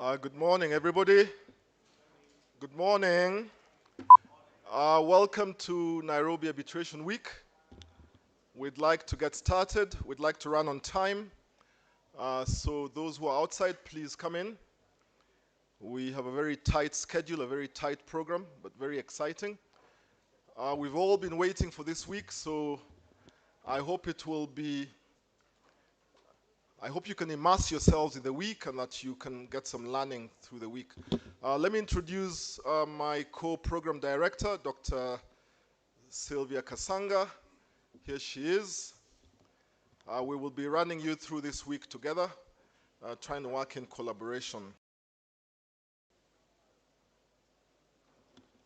Good morning, everybody. Good morning. Welcome to Nairobi Arbitration Week. We'd like to get started. We'd like to run on time. So those who are outside, please come in. We have a very tight schedule, a very tight program, but very exciting. We've all been waiting for this week, so I hope you can immerse yourselves in the week and that you can get some learning through the week. Let me introduce my co-program director, Dr. Sylvia Kasanga. Here she is. We will be running you through this week together, trying to work in collaboration.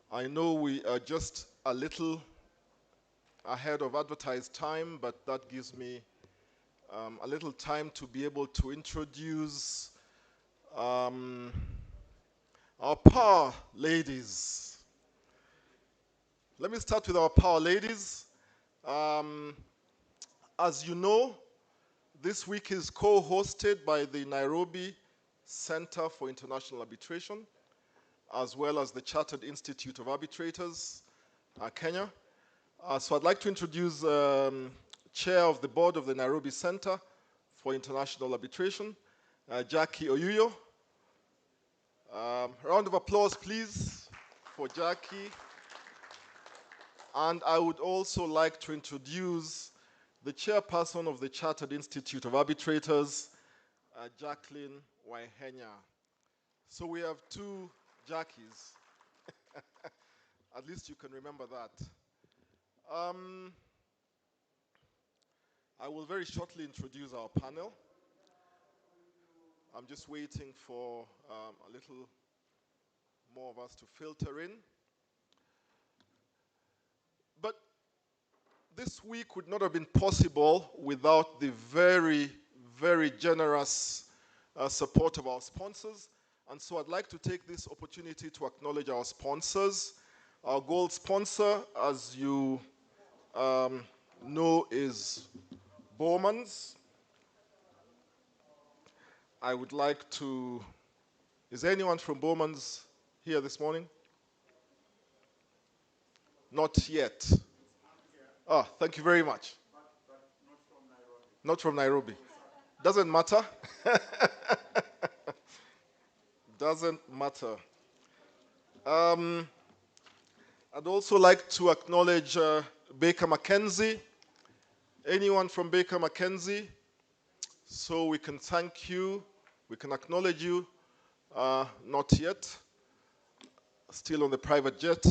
I know we are just a little ahead of advertised time, but that gives me a little time to be able to introduce our power ladies. Let me start with our power ladies. As you know, this week is co-hosted by the Nairobi Center for International Arbitration, as well as the Chartered Institute of Arbitrators, Kenya. So I'd like to introduce Chair of the Board of the Nairobi Center for International Arbitration, Jackie Oyuyo. Round of applause, please, for Jackie. And I would also like to introduce the chairperson of the Chartered Institute of Arbitrators, Jacqueline Waihenya. So we have two Jackies. At least you can remember that. I will very shortly introduce our panel. I'm just waiting for a little more of us to filter in. But this week would not have been possible without the very, very generous support of our sponsors. And so I'd like to take this opportunity to acknowledge our sponsors. Our gold sponsor, as you know, is Bowman's. I would like to, is there anyone from Bowman's here this morning? Not yet. Ah, thank you very much. But not from Nairobi. Doesn't matter. Doesn't matter. I'd also like to acknowledge Baker McKenzie. Anyone from Baker McKenzie? So we can thank you, we can acknowledge you. Not yet. Still on the private jet.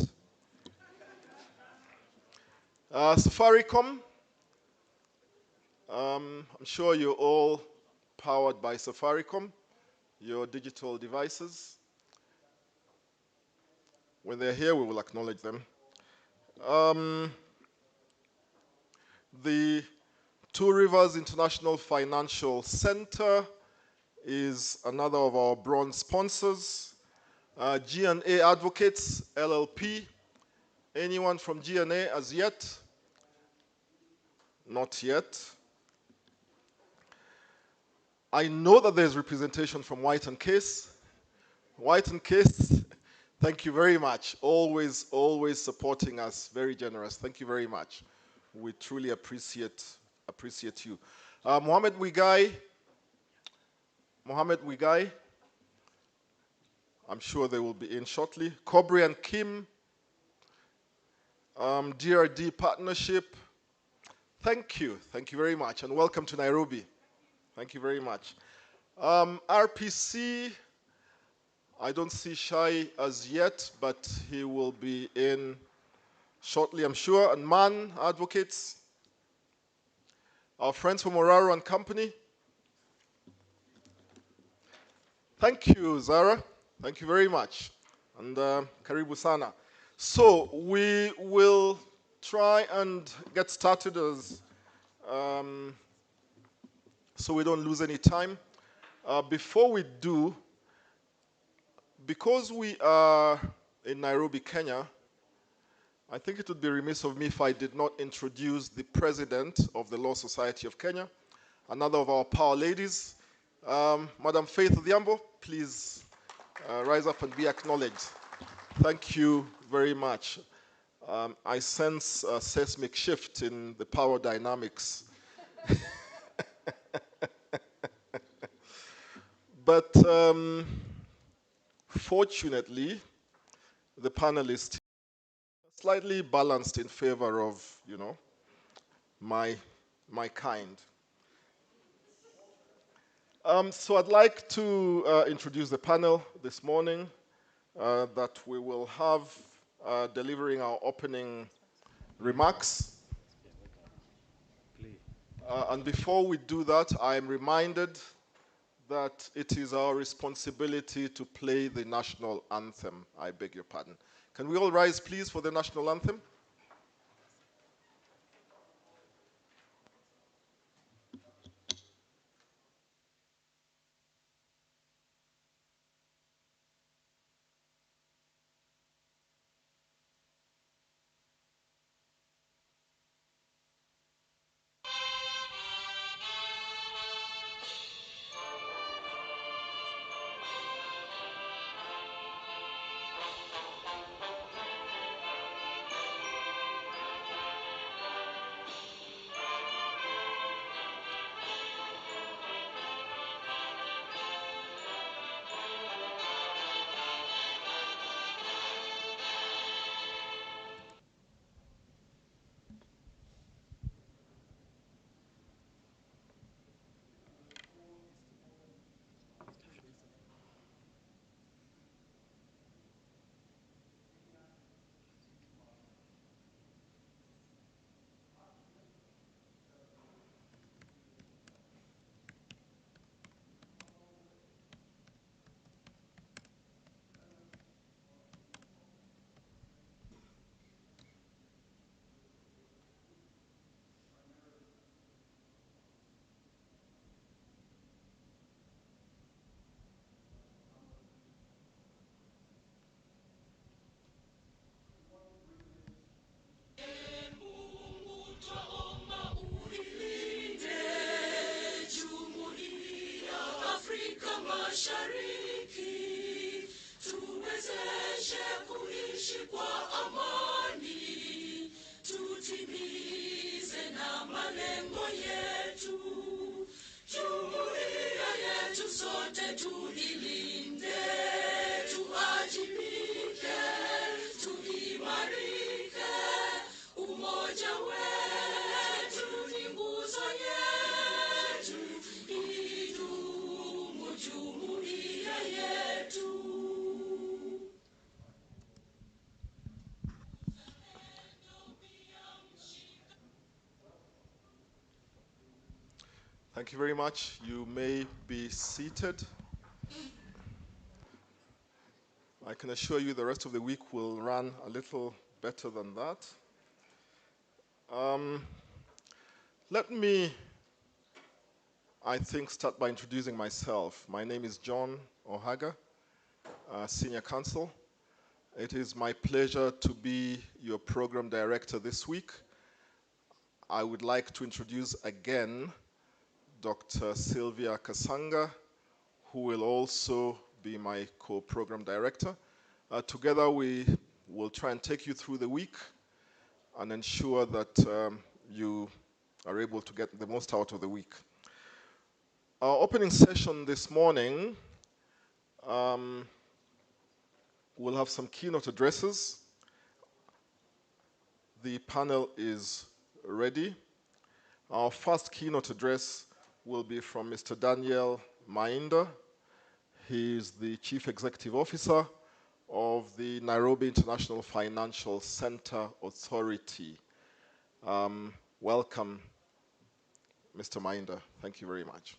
Safaricom. I'm sure you're all powered by Safaricom, your digital devices. When they're here, we will acknowledge them. The Two Rivers International Financial Center is another of our bronze sponsors. G&A Advocates, LLP. Anyone from G&A as yet? Not yet. I know that there's representation from White & Case. White & Case, thank you very much. Always, always supporting us. Very generous. Thank you very much. We truly appreciate you. Mohammed Wigai. I'm sure they will be in shortly. Kobri and Kim. DRD Partnership. Thank you very much, and welcome to Nairobi. Thank you very much. RPC, I don't see Shai as yet, but he will be in shortly, I'm sure. And MAN Advocates, our friends from Oraro and Company. Thank you, Zara. Thank you very much. And Karibu Sana. So we will try and get started as so we don't lose any time. Before we do, because we are in Nairobi, Kenya, I think it would be remiss of me if I did not introduce the president of the Law Society of Kenya, another of our power ladies, Madam Faith Odhiambo. Please Rise up and be acknowledged. Thank you very much. I sense a seismic shift in the power dynamics. But fortunately, the panel is slightly balanced in favor of, my kind. So I'd like to introduce the panel this morning that we will have delivering our opening remarks. And before we do that, I'm reminded that it is our responsibility to play the national anthem. I beg your pardon. Can we all rise, please, for the national anthem? Thank you very much. You may be seated. I can assure you the rest of the week will run a little better than that. Let me, I think, start by introducing myself. My name is John Ohaga, Senior Counsel. It is my pleasure to be your program director this week. I would like to introduce again Dr. Sylvia Kasanga, who will also be my co-program director. Together we will try and take you through the week and ensure that you are able to get the most out of the week. Our opening session this morning will have some keynote addresses. The panel is ready. Our first keynote address will be from Mr. Daniel Mainda. He is the Chief Executive Officer of the Nairobi International Financial Center Authority. Welcome, Mr. Mainda. Thank you very much.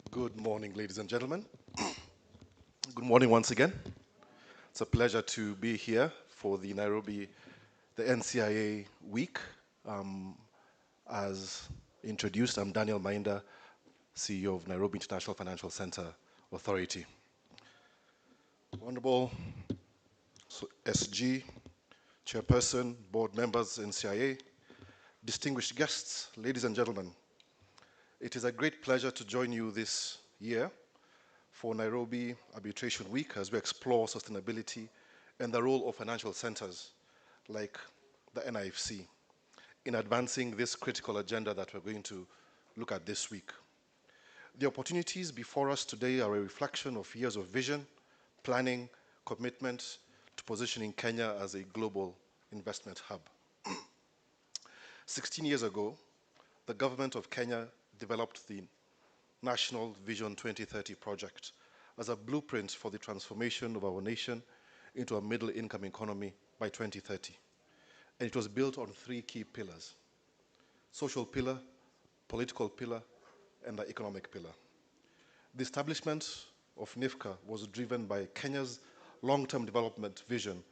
Good morning, ladies and gentlemen. Good morning once again. It's a pleasure to be here for the NCIA week. As introduced, I'm Daniel Mainda, CEO of Nairobi International Financial Center Authority. Honorable SG, Chairperson, Board members, NCIA, distinguished guests, ladies and gentlemen. It is a great pleasure to join you this year for Nairobi Arbitration Week as we explore sustainability and the role of financial centers like the NIFC in advancing this critical agenda that we're going to look at this week. The opportunities before us today are a reflection of years of vision, planning, commitment to positioning Kenya as a global investment hub. 16 years ago, the government of Kenya developed the National Vision 2030 project as a blueprint for the transformation of our nation into a middle-income economy by 2030. And it was built on three key pillars: social pillar, political pillar, and the economic pillar. The establishment of NIFC was driven by Kenya's long-term development vision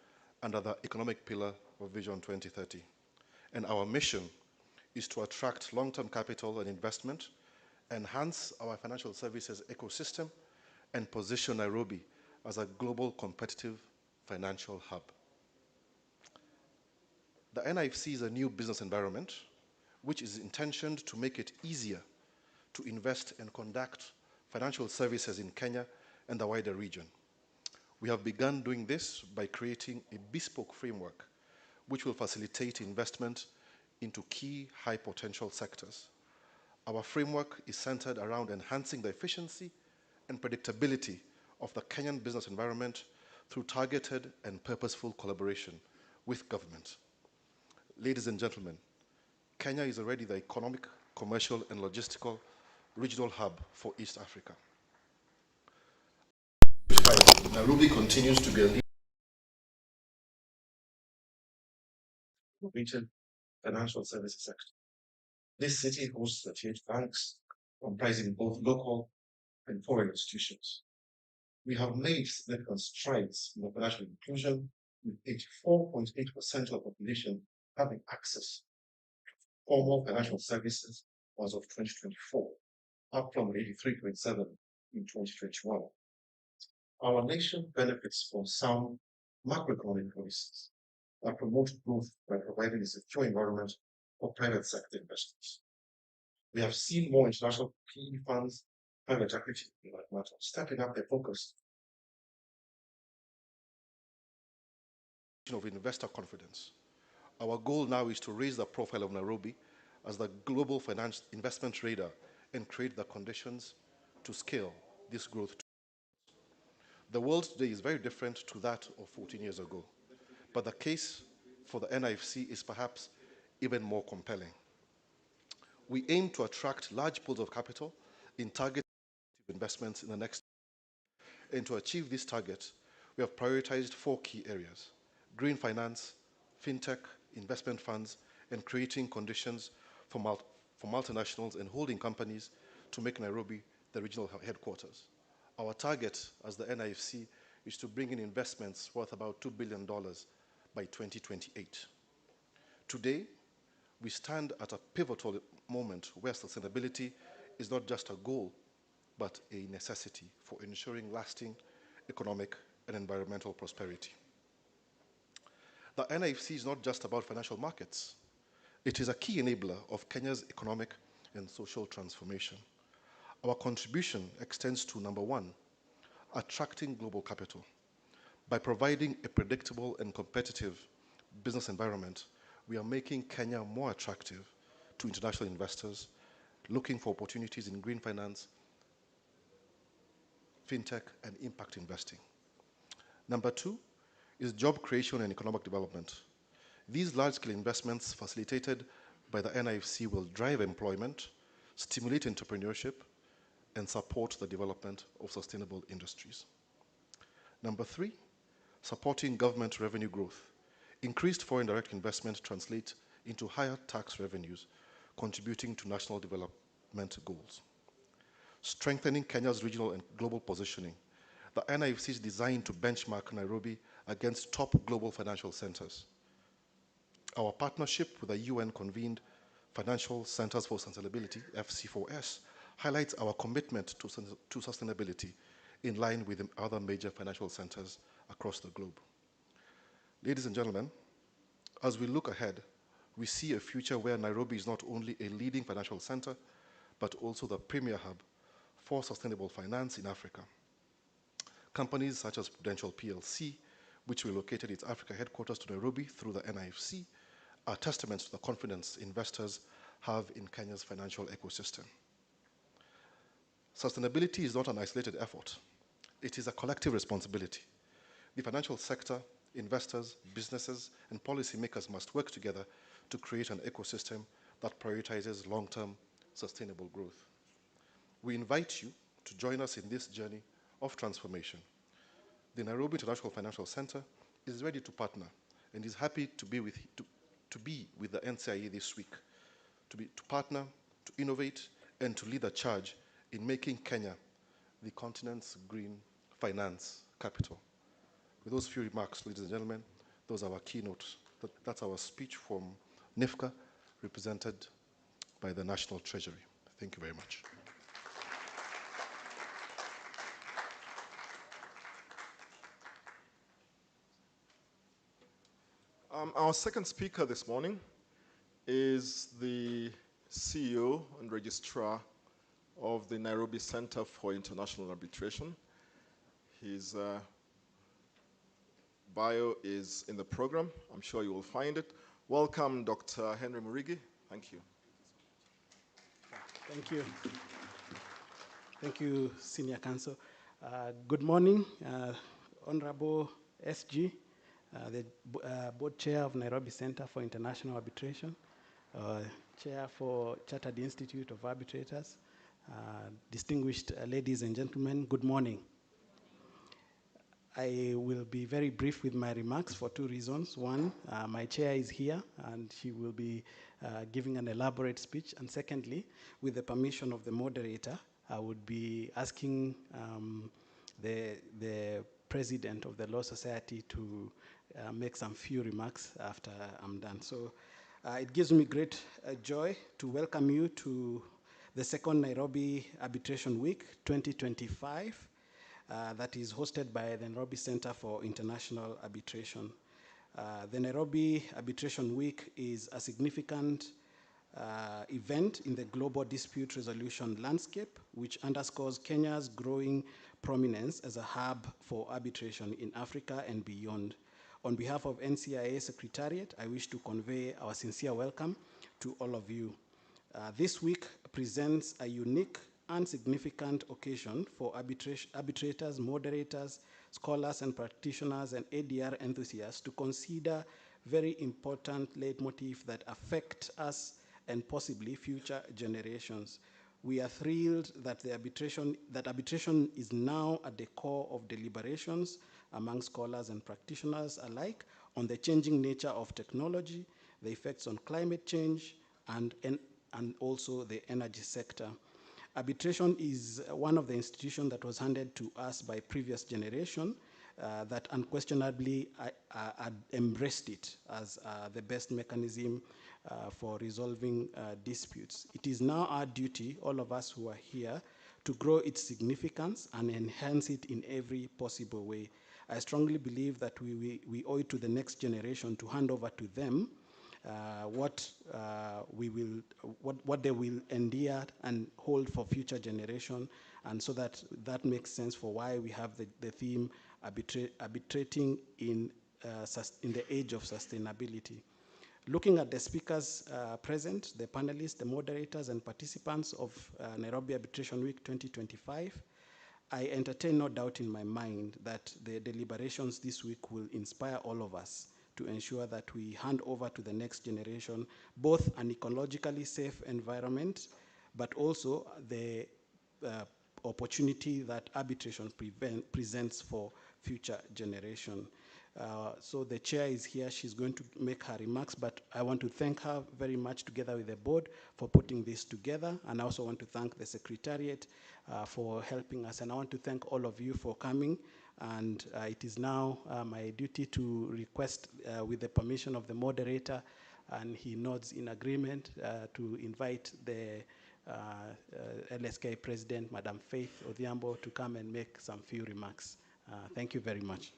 under the economic pillar of Vision 2030. And our mission is to attract long-term capital and investment, enhance our financial services ecosystem, and position Nairobi as a global competitive financial hub. The NIFC is a new business environment which is intentioned to make it easier to invest and conduct financial services in Kenya and the wider region. We have begun doing this by creating a bespoke framework which will facilitate investment into key high potential sectors. Our framework is centered around enhancing the efficiency and predictability of the Kenyan business environment through targeted and purposeful collaboration with government. Ladies and gentlemen, Kenya is already the economic, commercial, and logistical regional hub for East Africa. Nairobi continues to be a leader in the retail financial services sector. This city hosts 38 banks comprising both local and foreign institutions. We have made significant strides in the financial inclusion, with 84.8% of the population having access to formal financial services as of 2024, up from 83.7% in 2021. Our nation benefits from sound macroeconomic policies that promote growth by providing a secure environment for private sector investors. We have seen more international PE funds, private equity, in that matter, stepping up their focus of investor confidence. Our goal now is to raise the profile of Nairobi as the global finance investment radar and create the conditions to scale this growth. The world today is very different to that of 14 years ago, but the case for the NIFC is perhaps even more compelling. We aim to attract large pools of capital in targeted investments in the next year. And to achieve this target, we have prioritized four key areas: green finance, fintech, investment funds, and creating conditions for multinationals and holding companies to make Nairobi the regional headquarters. Our target as the NIFC is to bring in investments worth about $2 billion by 2028. Today, we stand at a pivotal moment where sustainability is not just a goal, but a necessity for ensuring lasting economic and environmental prosperity. The NIFC is not just about financial markets. It is a key enabler of Kenya's economic and social transformation. Our contribution extends to, number one, attracting global capital. By providing a predictable and competitive business environment, we are making Kenya more attractive to international investors looking for opportunities in green finance, fintech, and impact investing. Number two is job creation and economic development. These large-scale investments facilitated by the NIFC will drive employment, stimulate entrepreneurship, and support the development of sustainable industries. Number three, supporting government revenue growth. Increased foreign direct investment translates into higher tax revenues, contributing to national development goals. Strengthening Kenya's regional and global positioning. The NIFC is designed to benchmark Nairobi against top global financial centers. Our partnership with the UN-convened Financial Centers for Sustainability, FC4S, highlights our commitment to sustainability in line with other major financial centers across the globe. Ladies and gentlemen, as we look ahead, we see a future where Nairobi is not only a leading financial center, but also the premier hub for sustainable finance in Africa. Companies such as Prudential PLC, which relocated its Africa headquarters to Nairobi through the NIFC, are testaments to the confidence investors have in Kenya's financial ecosystem. Sustainability is not an isolated effort. It is a collective responsibility. The financial sector, investors, businesses, and policymakers must work together to create an ecosystem that prioritizes long-term sustainable growth. We invite you to join us in this journey of transformation. The Nairobi International Financial Center is ready to partner and is happy to be with the NCIA this week, to partner, to innovate, and to lead the charge in making Kenya the continent's green finance capital. With those few remarks, ladies and gentlemen, those are our keynotes. That's our speech from NIFC, represented by the National Treasury. Thank you very much. Our second speaker this morning is the CEO and Registrar of the Nairobi Center for International Arbitration. His bio is in the program. I'm sure you will find it. Welcome, Dr. Henry Murigi. Thank you. Thank you. Thank you, Senior Counsel. Good morning, Honorable SG, the Board Chair of Nairobi Center for International Arbitration, Chair for Chartered Institute of Arbitrators, distinguished ladies and gentlemen, good morning. I will be very brief with my remarks for two reasons. One, my chair is here and she will be giving an elaborate speech. And secondly, with the permission of the moderator, I would be asking the president of the Law Society to make some few remarks after I'm done. So it gives me great joy to welcome you to the second Nairobi Arbitration Week 2025. That is hosted by the Nairobi Center for International Arbitration. The Nairobi Arbitration Week is a significant event in the global dispute resolution landscape, which underscores Kenya's growing prominence as a hub for arbitration in Africa and beyond. On behalf of NCIA Secretariat, I wish to convey our sincere welcome to all of you. This week presents a unique and significant occasion for arbitrators, moderators, scholars and practitioners and ADR enthusiasts to consider very important leitmotifs that affect us and possibly future generations. We are thrilled that arbitration is now at the core of deliberations among scholars and practitioners alike on the changing nature of technology, the effects on climate change, and also the energy sector. Arbitration is one of the institutions that was handed to us by previous generation that unquestionably embraced it as the best mechanism for resolving disputes. It is now our duty, all of us who are here, to grow its significance and enhance it in every possible way. I strongly believe that we owe it to the next generation to hand over to them what they will endear and hold for future generation, and so that makes sense for why we have the theme arbitrating in the age of sustainability. Looking at the speakers present, the panelists, the moderators, and participants of Nairobi Arbitration Week 2025, I entertain no doubt in my mind that the deliberations this week will inspire all of us to ensure that we hand over to the next generation both an ecologically safe environment, but also the opportunity that arbitration presents for future generation. So the chair is here, she's going to make her remarks, but I want to thank her very much together with the board for putting this together, and I also want to thank the Secretariat for helping us, and I want to thank all of you for coming. And it is now my duty to request, with the permission of the moderator, and he nods in agreement, to invite the LSK President, Madam Faith Odhiambo, to come and make some few remarks. Thank you very much.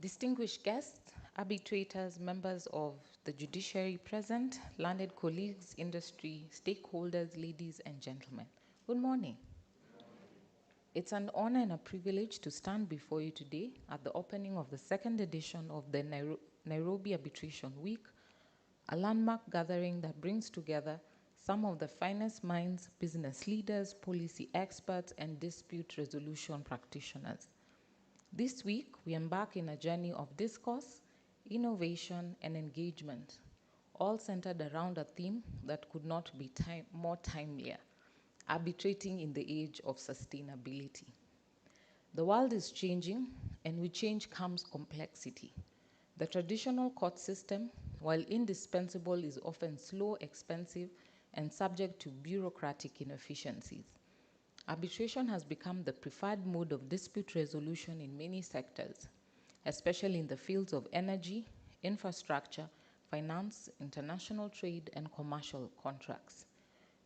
Distinguished guests, arbitrators, members of the judiciary present, learned colleagues, industry, stakeholders, ladies and gentlemen, good morning. It's an honor and a privilege to stand before you today at the opening of the second edition of the Nairobi Arbitration Week, a landmark gathering that brings together some of the finest minds, business leaders, policy experts, and dispute resolution practitioners. This week, we embark in a journey of discourse, innovation, and engagement, all centered around a theme that could not be more timelier: arbitrating in the age of sustainability. The world is changing, and with change comes complexity. The traditional court system, while indispensable, is often slow, expensive, and subject to bureaucratic inefficiencies. Arbitration has become the preferred mode of dispute resolution in many sectors, especially in the fields of energy, infrastructure, finance, international trade, and commercial contracts.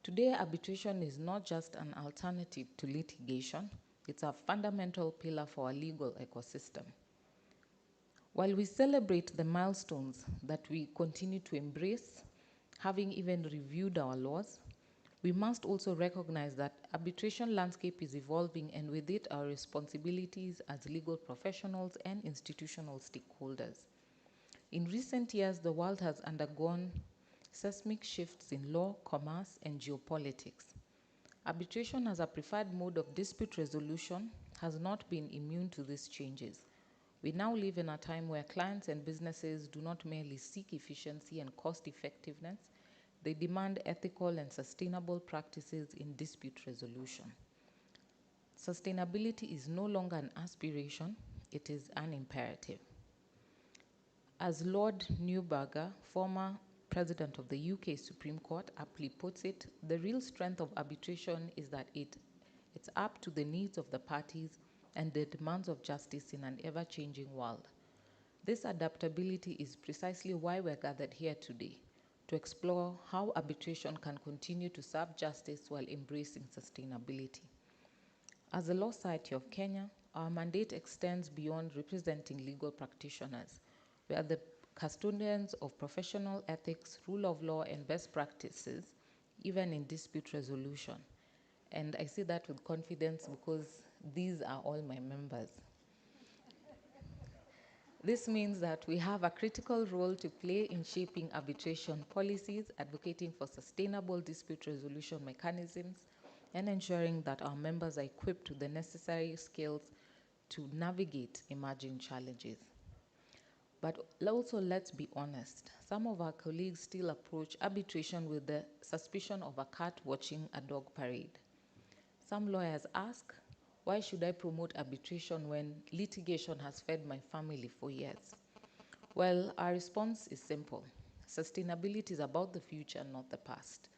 Today, arbitration is not just an alternative to litigation, it's a fundamental pillar for our legal ecosystem. While we celebrate the milestones that we continue to embrace, having even reviewed our laws, we must also recognize that arbitration landscape is evolving, and with it our responsibilities as legal professionals and institutional stakeholders. In recent years, the world has undergone seismic shifts in law, commerce, and geopolitics. Arbitration as a preferred mode of dispute resolution has not been immune to these changes. We now live in a time where clients and businesses do not merely seek efficiency and cost effectiveness, they demand ethical and sustainable practices in dispute resolution. Sustainability is no longer an aspiration, it is an imperative. As Lord Neuberger, former President of the UK Supreme Court, aptly puts it, the real strength of arbitration is that it's up to the needs of the parties and the demands of justice in an ever-changing world. This adaptability is precisely why we're gathered here today, to explore how arbitration can continue to serve justice while embracing sustainability. As the Law Society of Kenya, our mandate extends beyond representing legal practitioners. We are the custodians of professional ethics, rule of law, and best practices, even in dispute resolution. And I say that with confidence because these are all my members. This means that we have a critical role to play in shaping arbitration policies, advocating for sustainable dispute resolution mechanisms, and ensuring that our members are equipped with the necessary skills to navigate emerging challenges. But also, let's be honest, some of our colleagues still approach arbitration with the suspicion of a cat watching a dog parade. Some lawyers ask, why should I promote arbitration when litigation has fed my family for years? Well, our response is simple. Sustainability is about the future, not the past.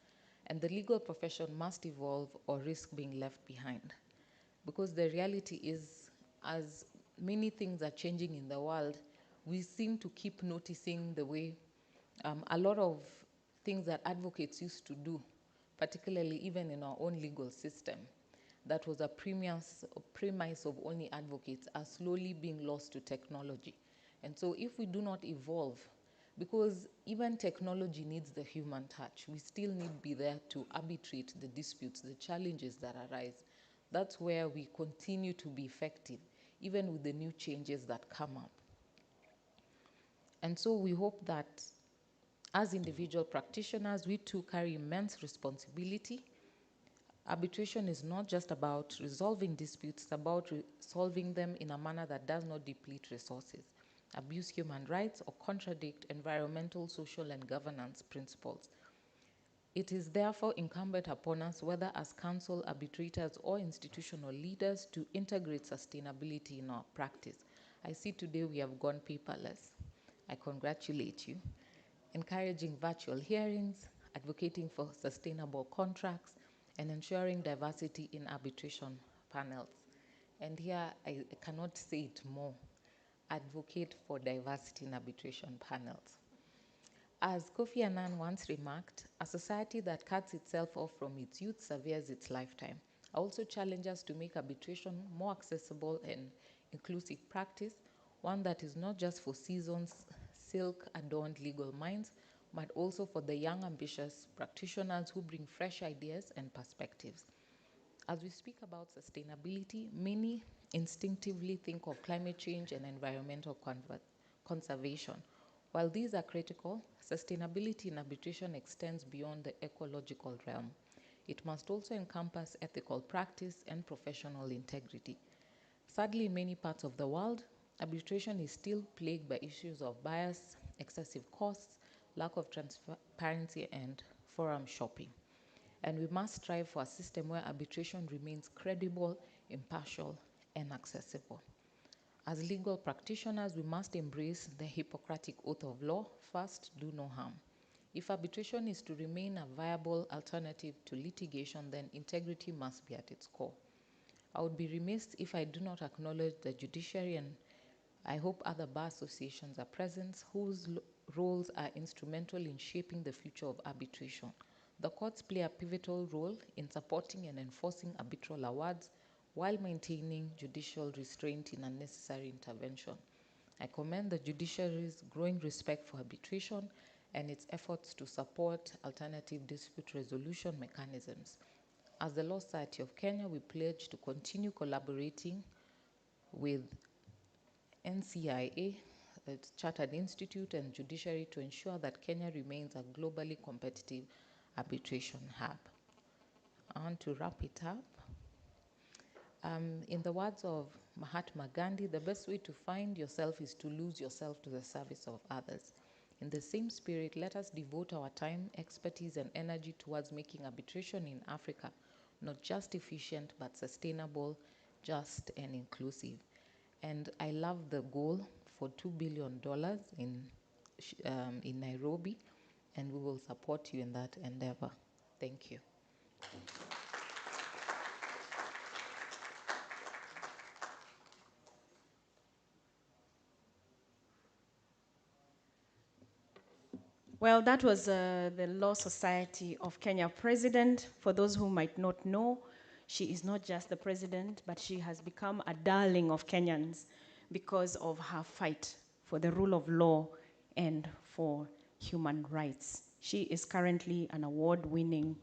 And the legal profession must evolve or risk being left behind. Because the reality is, as many things are changing in the world, we seem to keep noticing the way a lot of things that advocates used to do, particularly even in our own legal system, that was a premise of only advocates, are slowly being lost to technology. And so if we do not evolve, because even technology needs the human touch, we still need to be there to arbitrate the disputes, the challenges that arise. That's where we continue to be effective, even with the new changes that come up. And so we hope that as individual practitioners, we too carry immense responsibility. Arbitration is not just about resolving disputes, it's about resolving them in a manner that does not deplete resources, abuse human rights, or contradict environmental, social, and governance principles. It is therefore incumbent upon us, whether as counsel, arbitrators, or institutional leaders, to integrate sustainability in our practice. I see today we have gone paperless. I congratulate you. Encouraging virtual hearings, advocating for sustainable contracts, and ensuring diversity in arbitration panels. And here, I cannot say it more. Advocate for diversity in arbitration panels. As Kofi Annan once remarked, a society that cuts itself off from its youth surveys its lifetime. I also challenge us to make arbitration more accessible and inclusive practice, one that is not just for seasoned, silk-adorned legal minds, but also for the young, ambitious practitioners who bring fresh ideas and perspectives. As we speak about sustainability, many instinctively think of climate change and environmental conservation. While these are critical, sustainability in arbitration extends beyond the ecological realm. It must also encompass ethical practice and professional integrity. Sadly, in many parts of the world, arbitration is still plagued by issues of bias, excessive costs, lack of transparency, and forum shopping. And we must strive for a system where arbitration remains credible, impartial, and accessible. As legal practitioners, we must embrace the Hippocratic oath of law: first, do no harm. If arbitration is to remain a viable alternative to litigation, then integrity must be at its core. I would be remiss if I do not acknowledge the judiciary, and I hope other bar associations are present, whose roles are instrumental in shaping the future of arbitration. The courts play a pivotal role in supporting and enforcing arbitral awards while maintaining judicial restraint in unnecessary intervention. I commend the judiciary's growing respect for arbitration and its efforts to support alternative dispute resolution mechanisms. As the Law Society of Kenya, we pledge to continue collaborating with NCIA, the Chartered Institute, and Judiciary to ensure that Kenya remains a globally competitive arbitration hub. I want to wrap it up. In the words of Mahatma Gandhi, the best way to find yourself is to lose yourself to the service of others. In the same spirit, let us devote our time, expertise, and energy towards making arbitration in Africa not just efficient, but sustainable, just, and inclusive. And I love the goal for $2 billion in Nairobi, and we will support you in that endeavor. Thank you. Well, that was the Law Society of Kenya president. For those who might not know, she is not just the president, but she has become a darling of Kenyans because of her fight for the rule of law and for human rights. She is currently an award-winning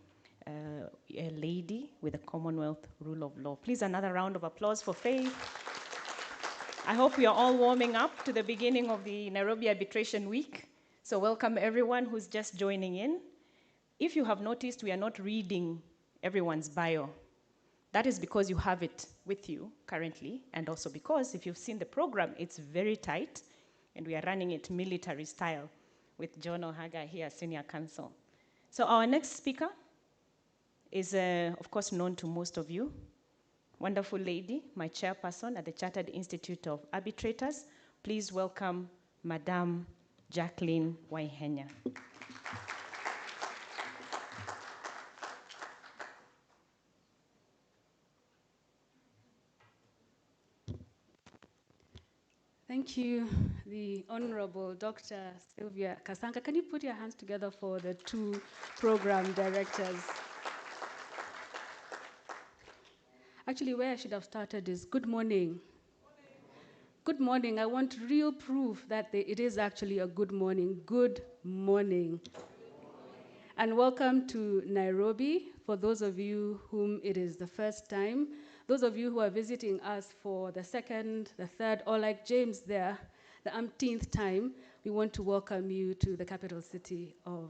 a lady with the Commonwealth Rule of Law. Please, another round of applause for Faith. I hope we are all warming up to the beginning of the Nairobi Arbitration Week. So welcome everyone who's just joining in. If you have noticed, we are not reading everyone's bio. That is because you have it with you currently, and also because if you've seen the program, it's very tight, and we are running it military style with John Ohaga here, Senior Counsel. So our next speaker is, of course, known to most of you. Wonderful lady, my chairperson at the Chartered Institute of Arbitrators. Please welcome Madame Jacqueline Waihenya. Thank you, the Honorable Dr. Sylvia Kasanka. Can you put your hands together for the two program directors? Actually, where I should have started is good morning. Good morning. I want real proof that it is actually a good morning. Good morning. And welcome to Nairobi, for those of you whom it is the first time. Those of you who are visiting us for the second, the third, or like James there, the umpteenth time, we want to welcome you to the capital city of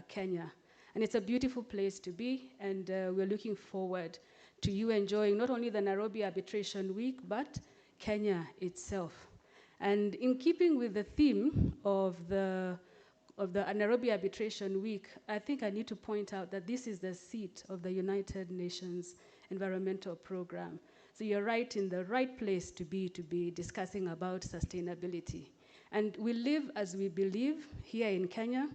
Kenya. And it's a beautiful place to be, and we're looking forward to you enjoying not only the Nairobi Arbitration Week, but Kenya itself. And in keeping with the theme of the Nairobi Arbitration Week, I think I need to point out that this is the seat of the United Nations Environmental Program. So you're right in the right place to be discussing about sustainability. And we live as we believe here in Kenya.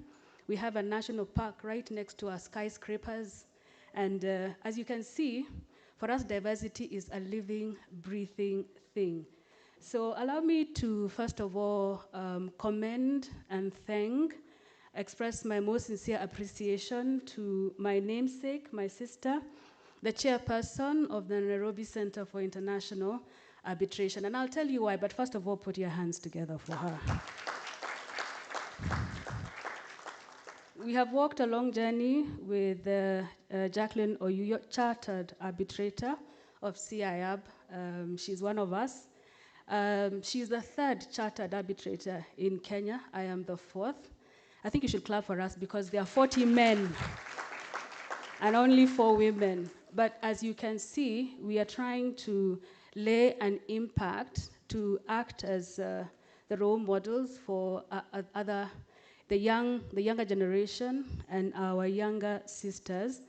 We have a national park right next to our skyscrapers. And as you can see, for us, diversity is a living, breathing thing. So allow me to, first of all, commend and express my most sincere appreciation to my namesake, my sister, the chairperson of the Nairobi Center for International arbitration. And I'll tell you why, but first of all, put your hands together for her. We have walked a long journey with Jacqueline Oyuyo, chartered arbitrator of CIAB. She's one of us. She's the third chartered arbitrator in Kenya. I am the fourth. I think you should clap for us because there are 40 men and only 4 women. But as you can see, we are trying to lay an impact to act as the role models for the younger generation and our younger sisters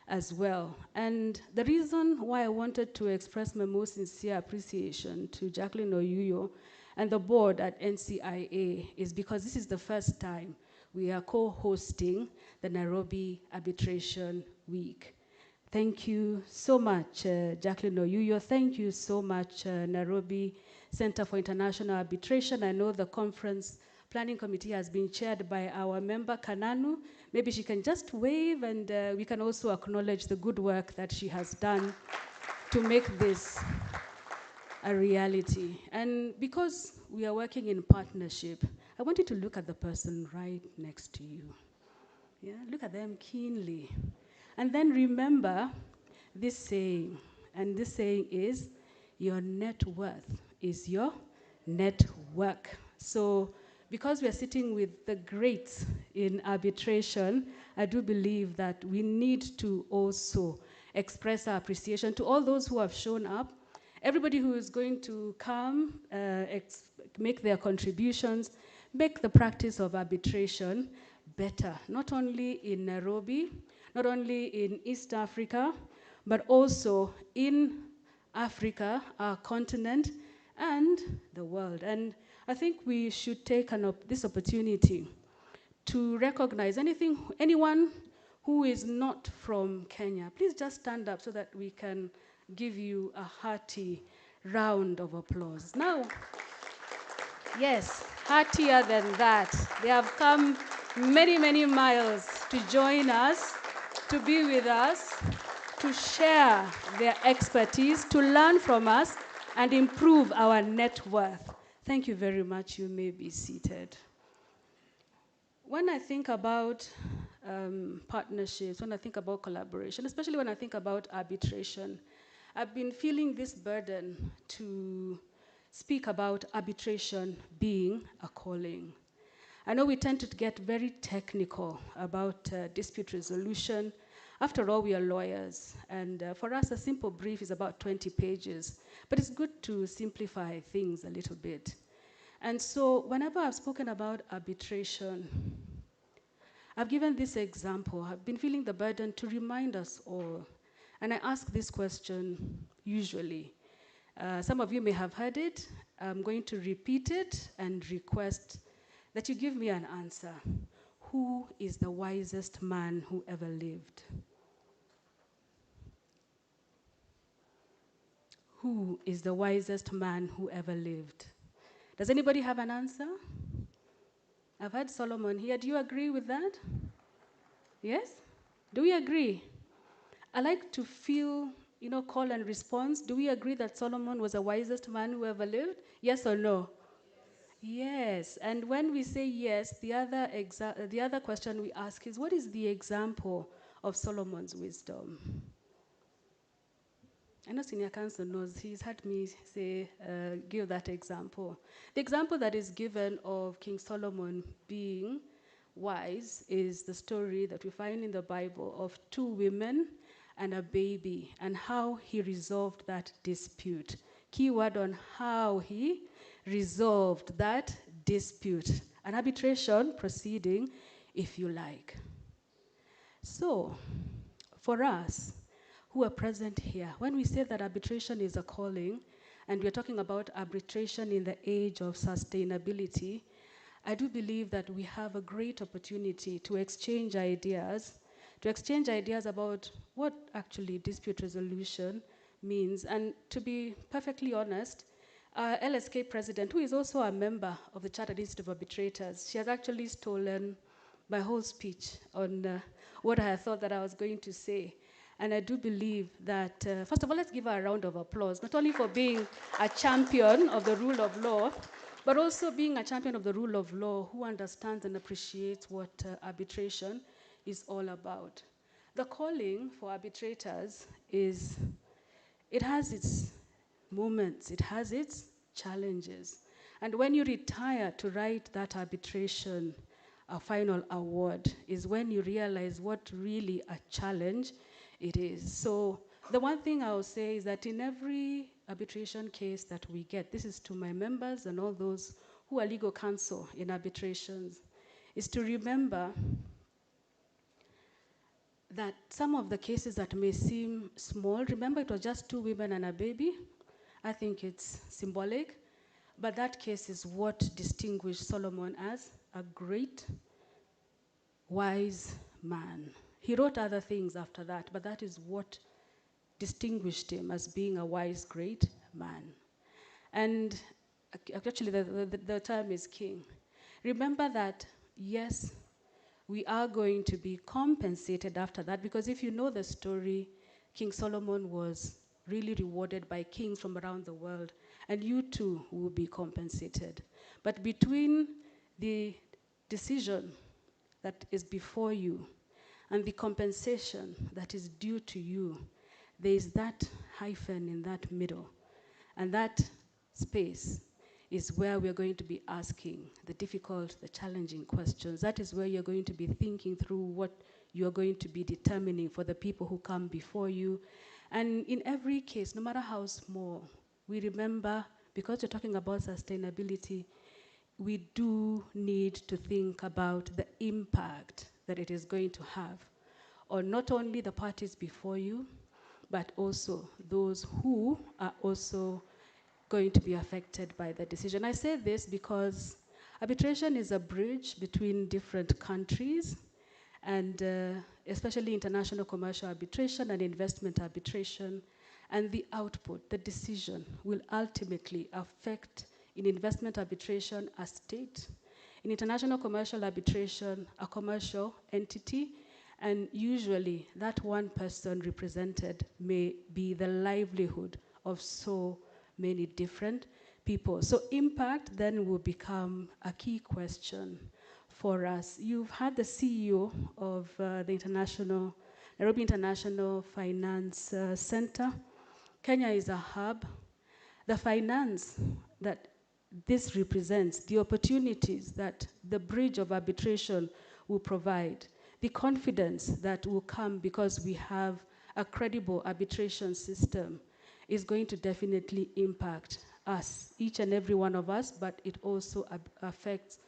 as well. And the reason why I wanted to express my most sincere appreciation to Jacqueline Oyuyo and the board at NCIA is because this is the first time we are co-hosting the Nairobi Arbitration Week. Thank you so much, Jacqueline Oyuyo. Thank you so much, Nairobi Center for International Arbitration. I know the conference planning committee has been chaired by our member, Kananu. Maybe she can just wave, and we can also acknowledge the good work that she has done to make this a reality. And because we are working in partnership, I want you to look at the person right next to you. Yeah, look at them keenly. And then remember this saying, and this saying is, your net worth is your network. So because we are sitting with the greats in arbitration, I do believe that we need to also express our appreciation to all those who have shown up, everybody who is going to come, make their contributions, make the practice of arbitration better, not only in Nairobi, not only in East Africa, but also in Africa, our continent, and the world. And I think we should take this opportunity to recognize anyone who is not from Kenya. Please just stand up so that we can give you a hearty round of applause. Now, yes, heartier than that. They have come many, many miles to join us, to be with us, to share their expertise, to learn from us, and improve our net worth. Thank you very much. You may be seated. When I think about partnerships, when I think about collaboration, especially when I think about arbitration, I've been feeling this burden to speak about arbitration being a calling. I know we tend to get very technical about dispute resolution. After all, we are lawyers, and for us, a simple brief is about 20 pages, but it's good to simplify things a little bit. And so whenever I've spoken about arbitration, I've given this example. I've been feeling the burden to remind us all, and I ask this question usually. Some of you may have heard it. I'm going to repeat it and request that you give me an answer. Who is the wisest man who ever lived? Who is the wisest man who ever lived? Does anybody have an answer? I've heard Solomon here. Do you agree with that? Yes? Do we agree? I like to feel, call and response. Do we agree that Solomon was the wisest man who ever lived? Yes or no? Yes. And when we say yes, the other question we ask is, what is the example of Solomon's wisdom? I know Senior Counsel knows. He's had me give that example. The example that is given of King Solomon being wise is the story that we find in the Bible of 2 women and a baby, and how he resolved that dispute. Keyword on how he resolved that dispute. An arbitration proceeding, if you like. So, for us who are present here, when we say that arbitration is a calling, and we're talking about arbitration in the age of sustainability, I do believe that we have a great opportunity to exchange ideas about what actually dispute resolution means. And to be perfectly honest, LSK president, who is also a member of the Chartered Institute of Arbitrators, she has actually stolen my whole speech on what I thought that I was going to say. And I do believe that, first of all, let's give her a round of applause, not only for being a champion of the rule of law, but also being a champion of the rule of law who understands and appreciates what arbitration is all about. The calling for arbitrators is, it has its moments, it has its challenges. And when you retire to write that arbitration, a final award, is when you realize what really a challenge it is. So the one thing I will say is that in every arbitration case that we get, this is to my members and all those who are legal counsel in arbitrations, is to remember that some of the cases that may seem small, remember it was just 2 women and a baby. I think it's symbolic, but that case is what distinguished Solomon as a great, wise man. He wrote other things after that, but that is what distinguished him as being a wise, great man. And actually, the term is king. Remember that, yes, we are going to be compensated after that, because if you know the story, King Solomon was really rewarded by kings from around the world, and you too will be compensated. But between the decision that is before you and the compensation that is due to you, there is that hyphen in that middle. And that space is where we're going to be asking the difficult, the challenging questions. That is where you're going to be thinking through what you're going to be determining for the people who come before you. And in every case, no matter how small, we remember, because we're talking about sustainability, we do need to think about the impact that it is going to have on not only the parties before you, but also those who are also going to be affected by the decision. I say this because arbitration is a bridge between different countries, and especially international commercial arbitration and investment arbitration, and the output, the decision, will ultimately affect, in investment arbitration, a state, in international commercial arbitration, a commercial entity, and usually that one person represented may be the livelihood of so many different people. So impact then will become a key question for us. You've had the CEO of the Nairobi International Finance Center. Kenya is a hub. The finance that this represents, the opportunities that the bridge of arbitration will provide, the confidence that will come because we have a credible arbitration system, is going to definitely impact us, each and every one of us, but it also affects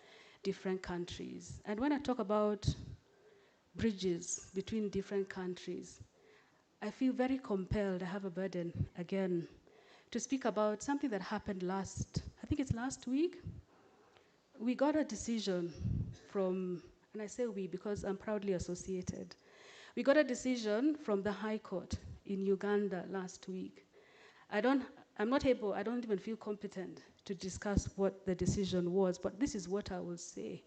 different countries. And when I talk about bridges between different countries, I feel very compelled, I have a burden again, to speak about something that happened I think it's last week. We got a decision from, and I say we because I'm proudly associated. We got a decision from the High Court in Uganda last week. I don't even feel competent to discuss what the decision was, but this is what I will say.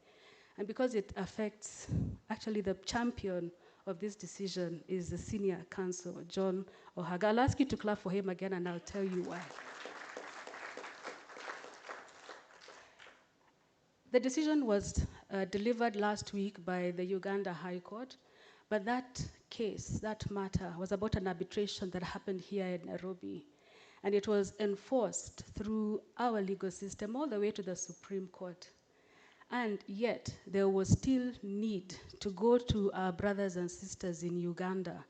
And because it affects, actually the champion of this decision is the senior counsel, John Ohaga. I'll ask you to clap for him again and I'll tell you why. The decision was delivered last week by the Uganda High Court, but that case, that matter, was about an arbitration that happened here in Nairobi. And it was enforced through our legal system all the way to the Supreme Court. And yet, there was still need to go to our brothers and sisters in Uganda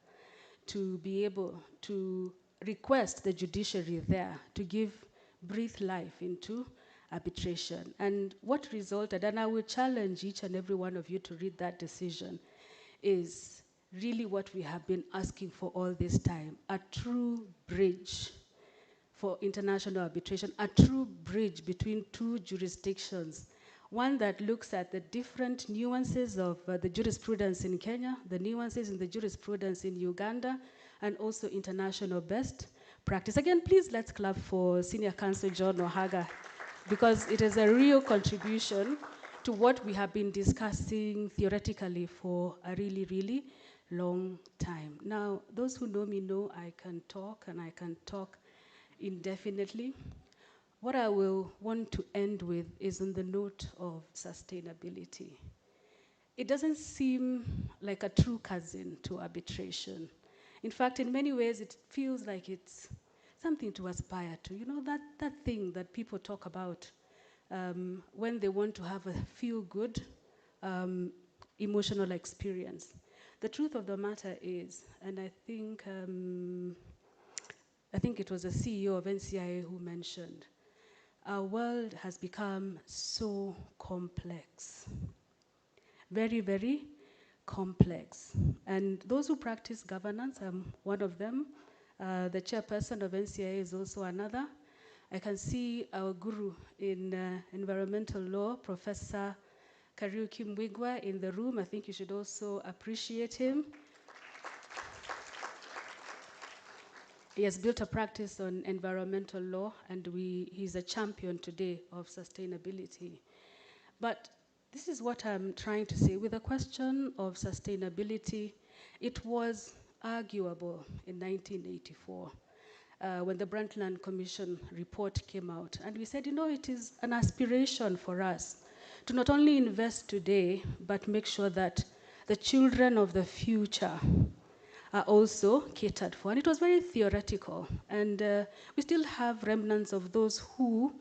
to be able to request the judiciary there to breathe life into arbitration. And what resulted, and I will challenge each and every one of you to read that decision, is really what we have been asking for all this time, a true bridge for international arbitration, a true bridge between two jurisdictions, one that looks at the different nuances of the jurisprudence in Kenya, the nuances in the jurisprudence in Uganda, and also international best practice. Again, please let's clap for Senior Counsel John Ohaga, because it is a real contribution to what we have been discussing theoretically for a really, really long time. Now, those who know me know I can talk, and I can talk indefinitely. What I will want to end with is on the note of sustainability. It doesn't seem like a true cousin to arbitration. In fact, in many ways, it feels like it's something to aspire to. You know, that thing that people talk about when they want to have a feel-good emotional experience. The truth of the matter is, and I think it was the CEO of NCIA who mentioned, our world has become so complex. Very, very complex. And those who practice governance, I'm one of them. The chairperson of NCIA is also another. I can see our guru in environmental law, Professor Kariuki Mwigwa, in the room. I think you should also appreciate him. He has built a practice on environmental law, and he's a champion today of sustainability. But this is what I'm trying to say. With the question of sustainability, it was arguable in 1984 when the Brundtland Commission report came out. And we said, you know, it is an aspiration for us to not only invest today, but make sure that the children of the future are also catered for. And it was very theoretical. And we still have remnants of those who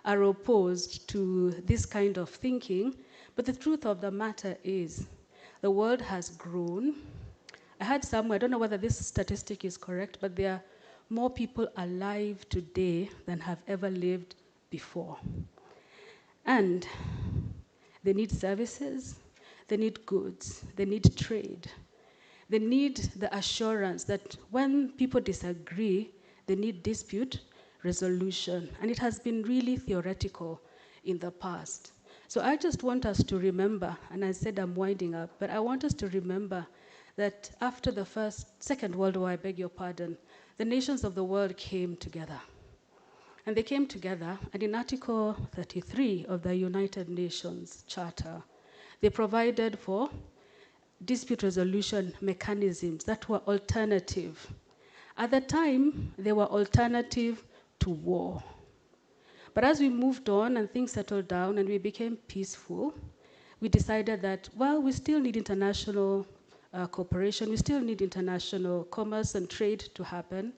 are opposed to this kind of thinking. But the truth of the matter is, the world has grown. I heard somewhere, I don't know whether this statistic is correct, but there are more people alive today than have ever lived before. And they need services, they need goods, they need trade. They need the assurance that when people disagree, they need dispute resolution. And it has been really theoretical in the past. So I just want us to remember, and I said I'm winding up, but I want us to remember that after the Second World War, I beg your pardon, the nations of the world came together. And they came together, and in Article 33 of the United Nations Charter, they provided for dispute resolution mechanisms that were alternative. At the time, they were alternative to war. But as we moved on and things settled down and we became peaceful, we decided that, well, we still need international cooperation, we still need international commerce and trade to happen.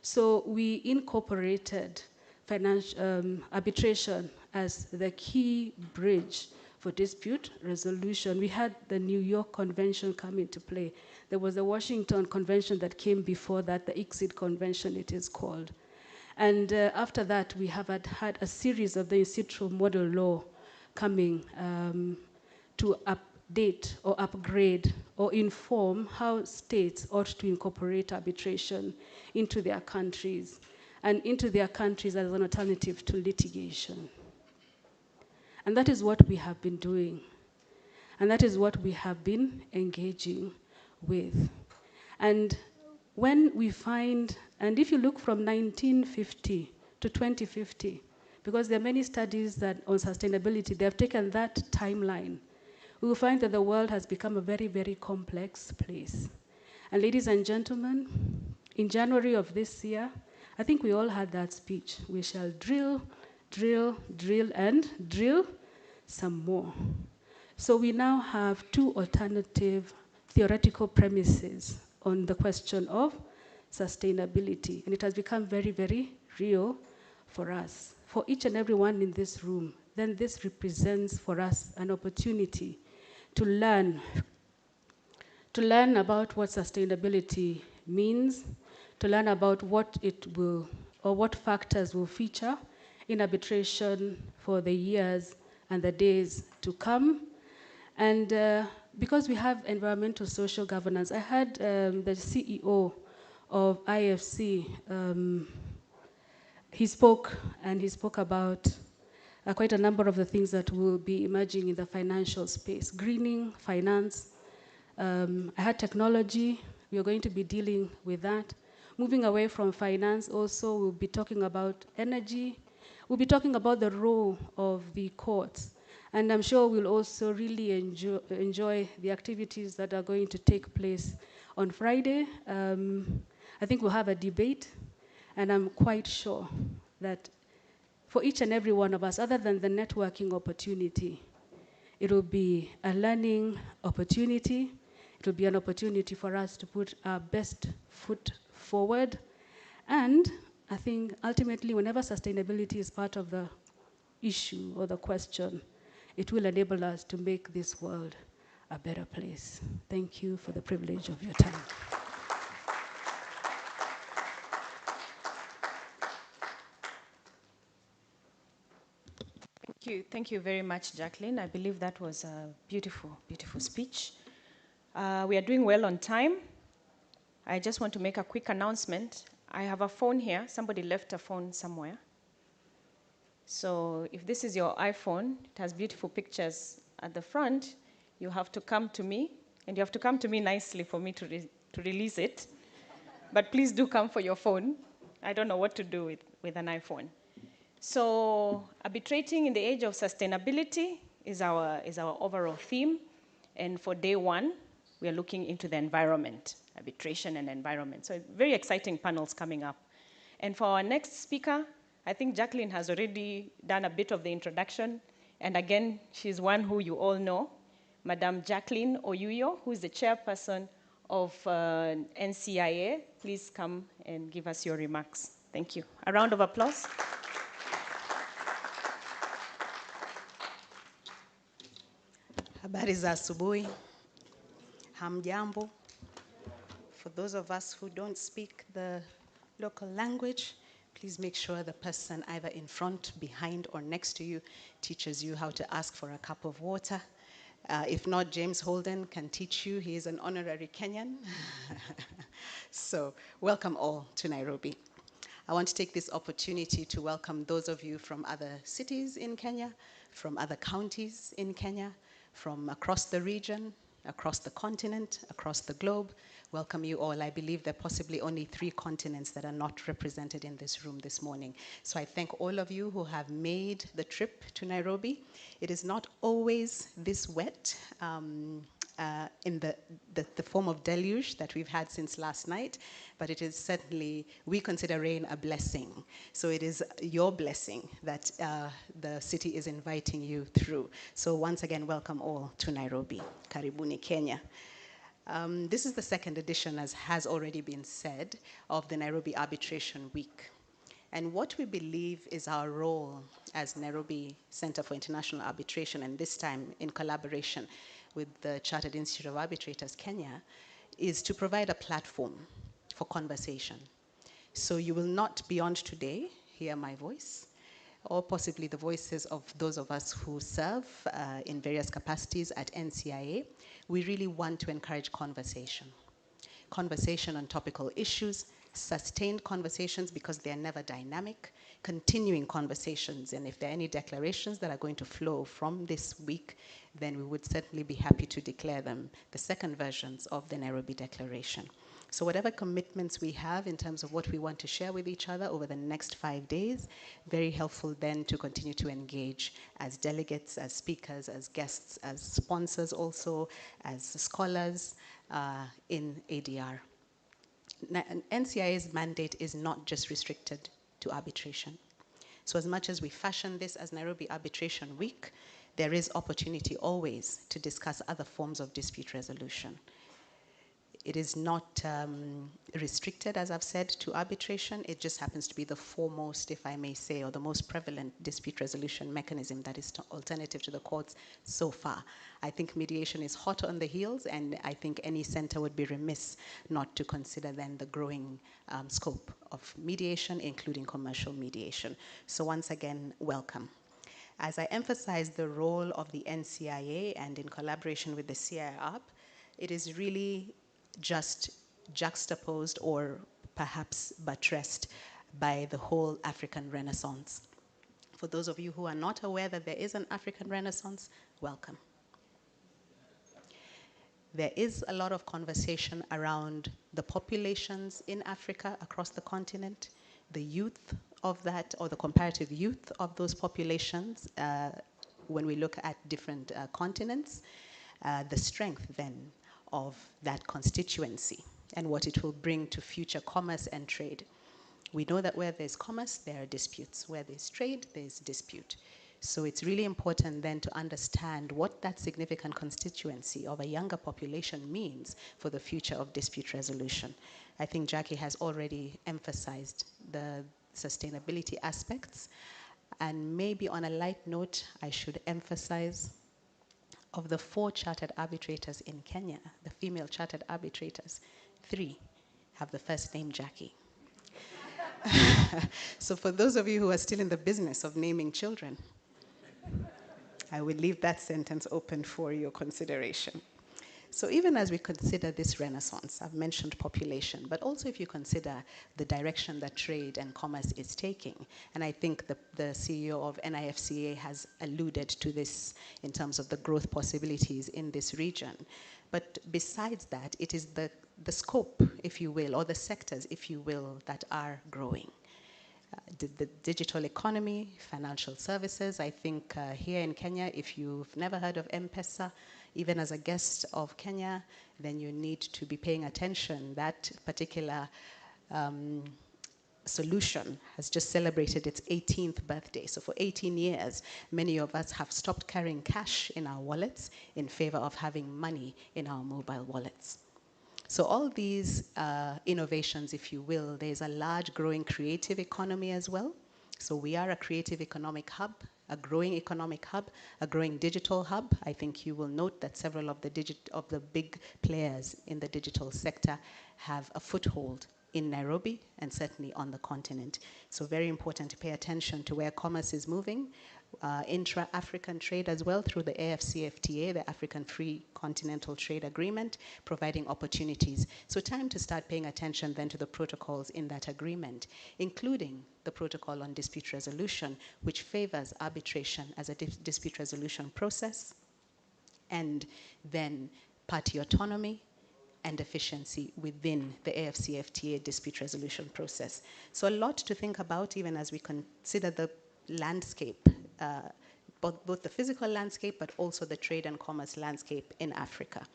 So we incorporated arbitration as the key bridge for dispute resolution. We had the New York Convention come into play. There was the Washington Convention that came before that, the ICSID Convention it is called. And after that, we have had a series of the in situ model law coming to update or upgrade or inform how states ought to incorporate arbitration into their countries, and into their countries as an alternative to litigation. And that is what we have been doing. And that is what we have been engaging with. And when we find, and if you look from 1950 to 2050, because there are many studies that on sustainability, they have taken that timeline, we will find that the world has become a very, very complex place. And ladies and gentlemen, in January of this year, I think we all had that speech. We shall drill, drill, drill, and drill some more. So we now have two alternative theoretical premises on the question of sustainability. And it has become very, very real for us. For each and every one in this room, then this represents for us an opportunity to learn about what sustainability means, to learn about what it will, or what factors will feature in arbitration for the years and the days to come. And because we have environmental social governance, I heard the CEO of IFC, he spoke about quite a number of the things that will be emerging in the financial space. Greening, finance, I had technology, we are going to be dealing with that. Moving away from finance also, we'll be talking about energy. We'll be talking about the role of the courts. And I'm sure we'll also really enjoy the activities that are going to take place on Friday. I think we'll have a debate, and I'm quite sure that for each and every one of us, other than the networking opportunity, it will be a learning opportunity. It will be an opportunity for us to put our best foot forward. And I think ultimately, whenever sustainability is part of the issue or the question, it will enable us to make this world a better place. Thank you for the privilege of your time. Thank you very much, Jacqueline. I believe that was a beautiful, beautiful speech. We are doing well on time. I just want to make a quick announcement. I have a phone here. Somebody left a phone somewhere. So if this is your iPhone, it has beautiful pictures at the front, you have to come to me, and you have to come to me nicely for me to release it. But please do come for your phone. I don't know what to do with an iPhone. So arbitrating in the age of sustainability is our overall theme. And for day one, we are looking into the environment, arbitration and environment. So very exciting panels coming up. And for our next speaker, I think Jacqueline has already done a bit of the introduction. And again, she's one who you all know, Madam Jacqueline Oyuyo, who is the chairperson of NCIA. Please come and give us your remarks. Thank you. A round of applause. Habari za asubuhi. Hamjambo. For those of us who don't speak the local language, please make sure the person either in front, behind, or next to you teaches you how to ask for a cup of water. If not, James Holden can teach you. He is an honorary Kenyan. So welcome all to Nairobi. I want to take this opportunity to welcome those of you from other cities in Kenya, from other counties in Kenya, from across the region, across the continent, across the globe. Welcome you all. I believe there are possibly only 3 continents that are not represented in this room this morning. So I thank all of you who have made the trip to Nairobi. It is not always this wet in the form of deluge that we've had since last night, but it is certainly, we consider rain a blessing. So it is your blessing that the city is inviting you through. So once again, welcome all to Nairobi. Karibuni, Kenya. This is the second edition, as has already been said, of the Nairobi Arbitration Week. And what we believe is our role as Nairobi Center for International Arbitration, and this time in collaboration with the Chartered Institute of Arbitrators, Kenya, is to provide a platform for conversation. So you will not beyond today hear my voice, or possibly the voices of those of us who serve in various capacities at NCIA. We really want to encourage conversation. Conversation on topical issues, sustained conversations because they're never dynamic, continuing conversations, and if there are any declarations that are going to flow from this week, then we would certainly be happy to declare them the second versions of the Nairobi Declaration. So whatever commitments we have in terms of what we want to share with each other over the next 5 days, very helpful then to continue to engage as delegates, as speakers, as guests, as sponsors also, as scholars in ADR. NCIA's mandate is not just restricted to arbitration. So as much as we fashion this as Nairobi Arbitration Week, there is opportunity always to discuss other forms of dispute resolution. It is not restricted, as I've said, to arbitration. It just happens to be the foremost, if I may say, or the most prevalent dispute resolution mechanism that is alternative to the courts so far. I think mediation is hot on the heels, and I think any center would be remiss not to consider then the growing scope of mediation, including commercial mediation. So once again, welcome. As I emphasize the role of the NCIA and in collaboration with the CIARP, it is really just juxtaposed or perhaps buttressed by the whole African Renaissance. For those of you who are not aware that there is an African Renaissance, welcome. There is a lot of conversation around the populations in Africa across the continent, the youth of that, or the comparative youth of those populations, when we look at different continents, the strength then of that constituency and what it will bring to future commerce and trade. We know that where there's commerce, there are disputes. Where there's trade, there's dispute. So it's really important then to understand what that significant constituency of a younger population means for the future of dispute resolution. I think Jackie has already emphasized the sustainability aspects. And maybe on a light note, I should emphasize of the 4 chartered arbitrators in Kenya, the female chartered arbitrators, 3 have the first name Jackie. So for those of you who are still in the business of naming children, I will leave that sentence open for your consideration. So even as we consider this renaissance, I've mentioned population, but also if you consider the direction that trade and commerce is taking, and I think the CEO of NIFCA has alluded to this in terms of the growth possibilities in this region. But besides that, it is the scope, if you will, or the sectors, if you will, that are growing. The digital economy, financial services. I think here in Kenya, if you've never heard of M-Pesa, even as a guest of Kenya, then you need to be paying attention. That particular solution has just celebrated its 18th birthday. So for 18 years, many of us have stopped carrying cash in our wallets in favor of having money in our mobile wallets. So all these innovations, if you will, there's a large growing creative economy as well. So we are a creative economic hub, a growing economic hub, a growing digital hub. I think you will note that several of the big players in the digital sector have a foothold in Nairobi and certainly on the continent. So very important to pay attention to where commerce is moving. Intra-African trade as well through the AfCFTA, the African Free Continental Trade Agreement, providing opportunities. So time to start paying attention then to the protocols in that agreement, including the protocol on dispute resolution, which favors arbitration as a dispute resolution process, and then party autonomy and efficiency within the AfCFTA dispute resolution process. So a lot to think about even as we consider the landscape, both the physical landscape, but also the trade and commerce landscape in Africa.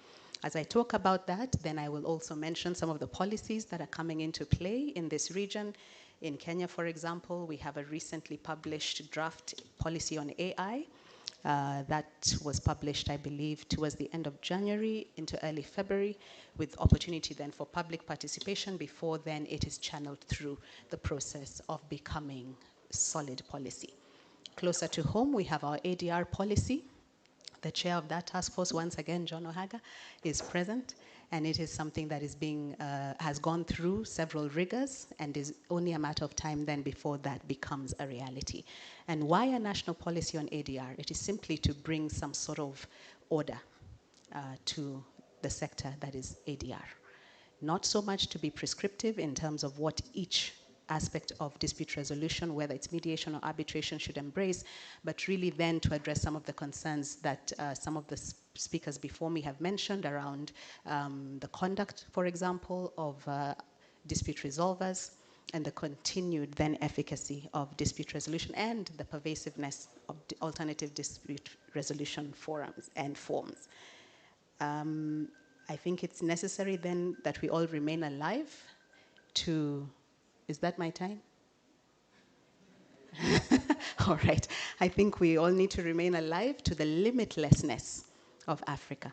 As I talk about that, then I will also mention some of the policies that are coming into play in this region. In Kenya, for example, we have a recently published draft policy on AI that was published, I believe, towards the end of January into early February, with opportunity then for public participation before then it is channeled through the process of becoming solid policy. Closer to home, we have our ADR policy. The chair of that task force, once again, John Ohaga, is present, and it is something that is has gone through several rigors and is only a matter of time then before that becomes a reality. And why a national policy on ADR? It is simply to bring some sort of order to the sector that is ADR. Not so much to be prescriptive in terms of what each aspect of dispute resolution, whether it's mediation or arbitration, should embrace, but really then to address some of the concerns that some of the speakers before me have mentioned around the conduct, for example, of dispute resolvers, and the continued then efficacy of dispute resolution and the pervasiveness of alternative dispute resolution forums and forms. I think it's necessary then that we all remain alive to, is that my time? All right. I think we all need to remain alive to the limitlessness of Africa,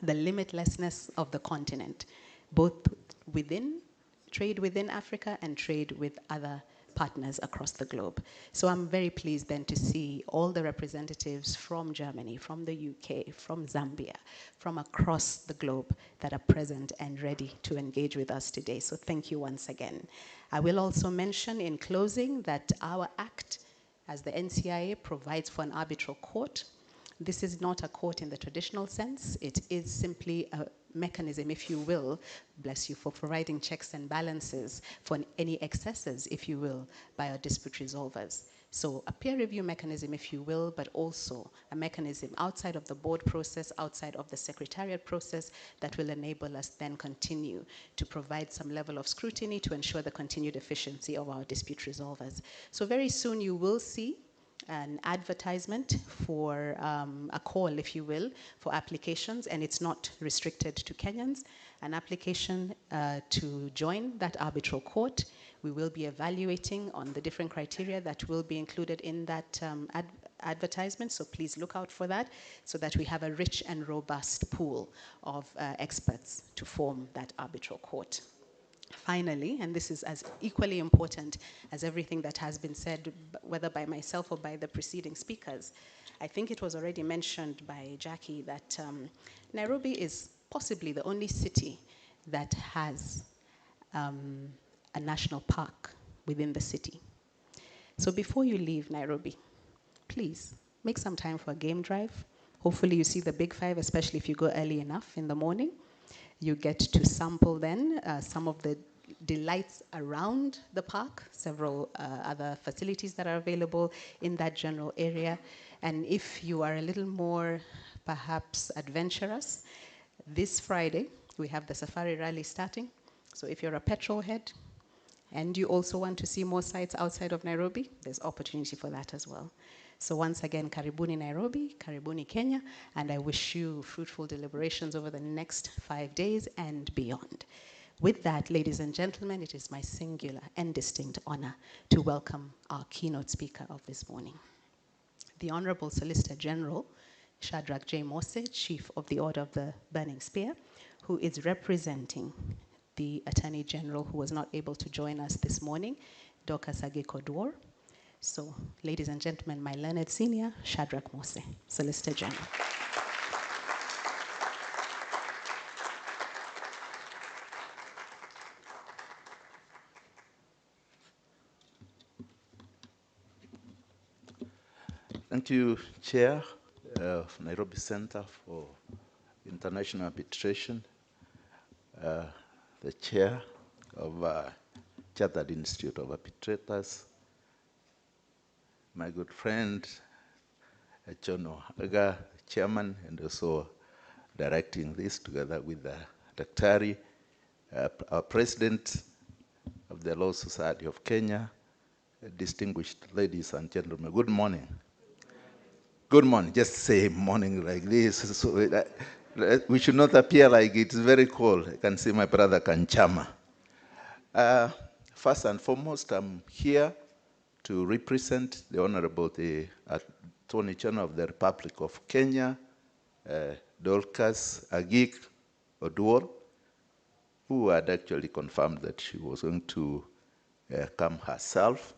the limitlessness of the continent, both within, trade within Africa and trade with other partners across the globe. So I'm very pleased then to see all the representatives from Germany, from the UK, from Zambia, from across the globe that are present and ready to engage with us today. So thank you once again. I will also mention in closing that our act as the NCIA provides for an arbitral court. This is not a court in the traditional sense. It is simply a mechanism, if you will, bless you, for providing checks and balances for any excesses, if you will, by our dispute resolvers. So a peer review mechanism, if you will, but also a mechanism outside of the board process, outside of the secretariat process, that will enable us then continue to provide some level of scrutiny to ensure the continued efficiency of our dispute resolvers. So very soon you will see an advertisement for a call, if you will, for applications, and it's not restricted to Kenyans. An application to join that arbitral court. We will be evaluating on the different criteria that will be included in that advertisement, so please look out for that, so that we have a rich and robust pool of experts to form that arbitral court. Finally, and this is as equally important as everything that has been said, whether by myself or by the preceding speakers, I think it was already mentioned by Jackie that Nairobi is possibly the only city that has a national park within the city. So before you leave Nairobi, please make some time for a game drive. Hopefully you see the Big Five, especially if you go early enough in the morning. You get to sample then some of the delights around the park, several other facilities that are available in that general area. And if you are a little more perhaps adventurous, this Friday we have the safari rally starting. So if you're a petrol head and you also want to see more sites outside of Nairobi, there's opportunity for that as well. So once again, karibuni Nairobi, karibuni Kenya, and I wish you fruitful deliberations over the next 5 days and beyond. With that, ladies and gentlemen, it is my singular and distinct honor to welcome our keynote speaker of this morning, the Honorable Solicitor General, Shadrach J. Mose, Chief of the Order of the Burning Spear, who is representing the Attorney General who was not able to join us this morning, Dorcas Agiko-Dwor. So, ladies and gentlemen, my learned senior, Shadrach Mose, Solicitor General. Thank you, Chair of Nairobi Center for International Arbitration, the Chair of Chartered Institute of Arbitrators, my good friend, John Ohaga, Chairman, and also directing this together with Daktari, our President of the Law Society of Kenya, distinguished ladies and gentlemen, good morning. Good morning, just say morning like this. So we should not appear like it's very cold. I can see my brother Kanchama. First and foremost, I'm here to represent the Honorable Attorney General of the Republic of Kenya, Dorcas Agiko-Dwor, who had actually confirmed that she was going to come herself,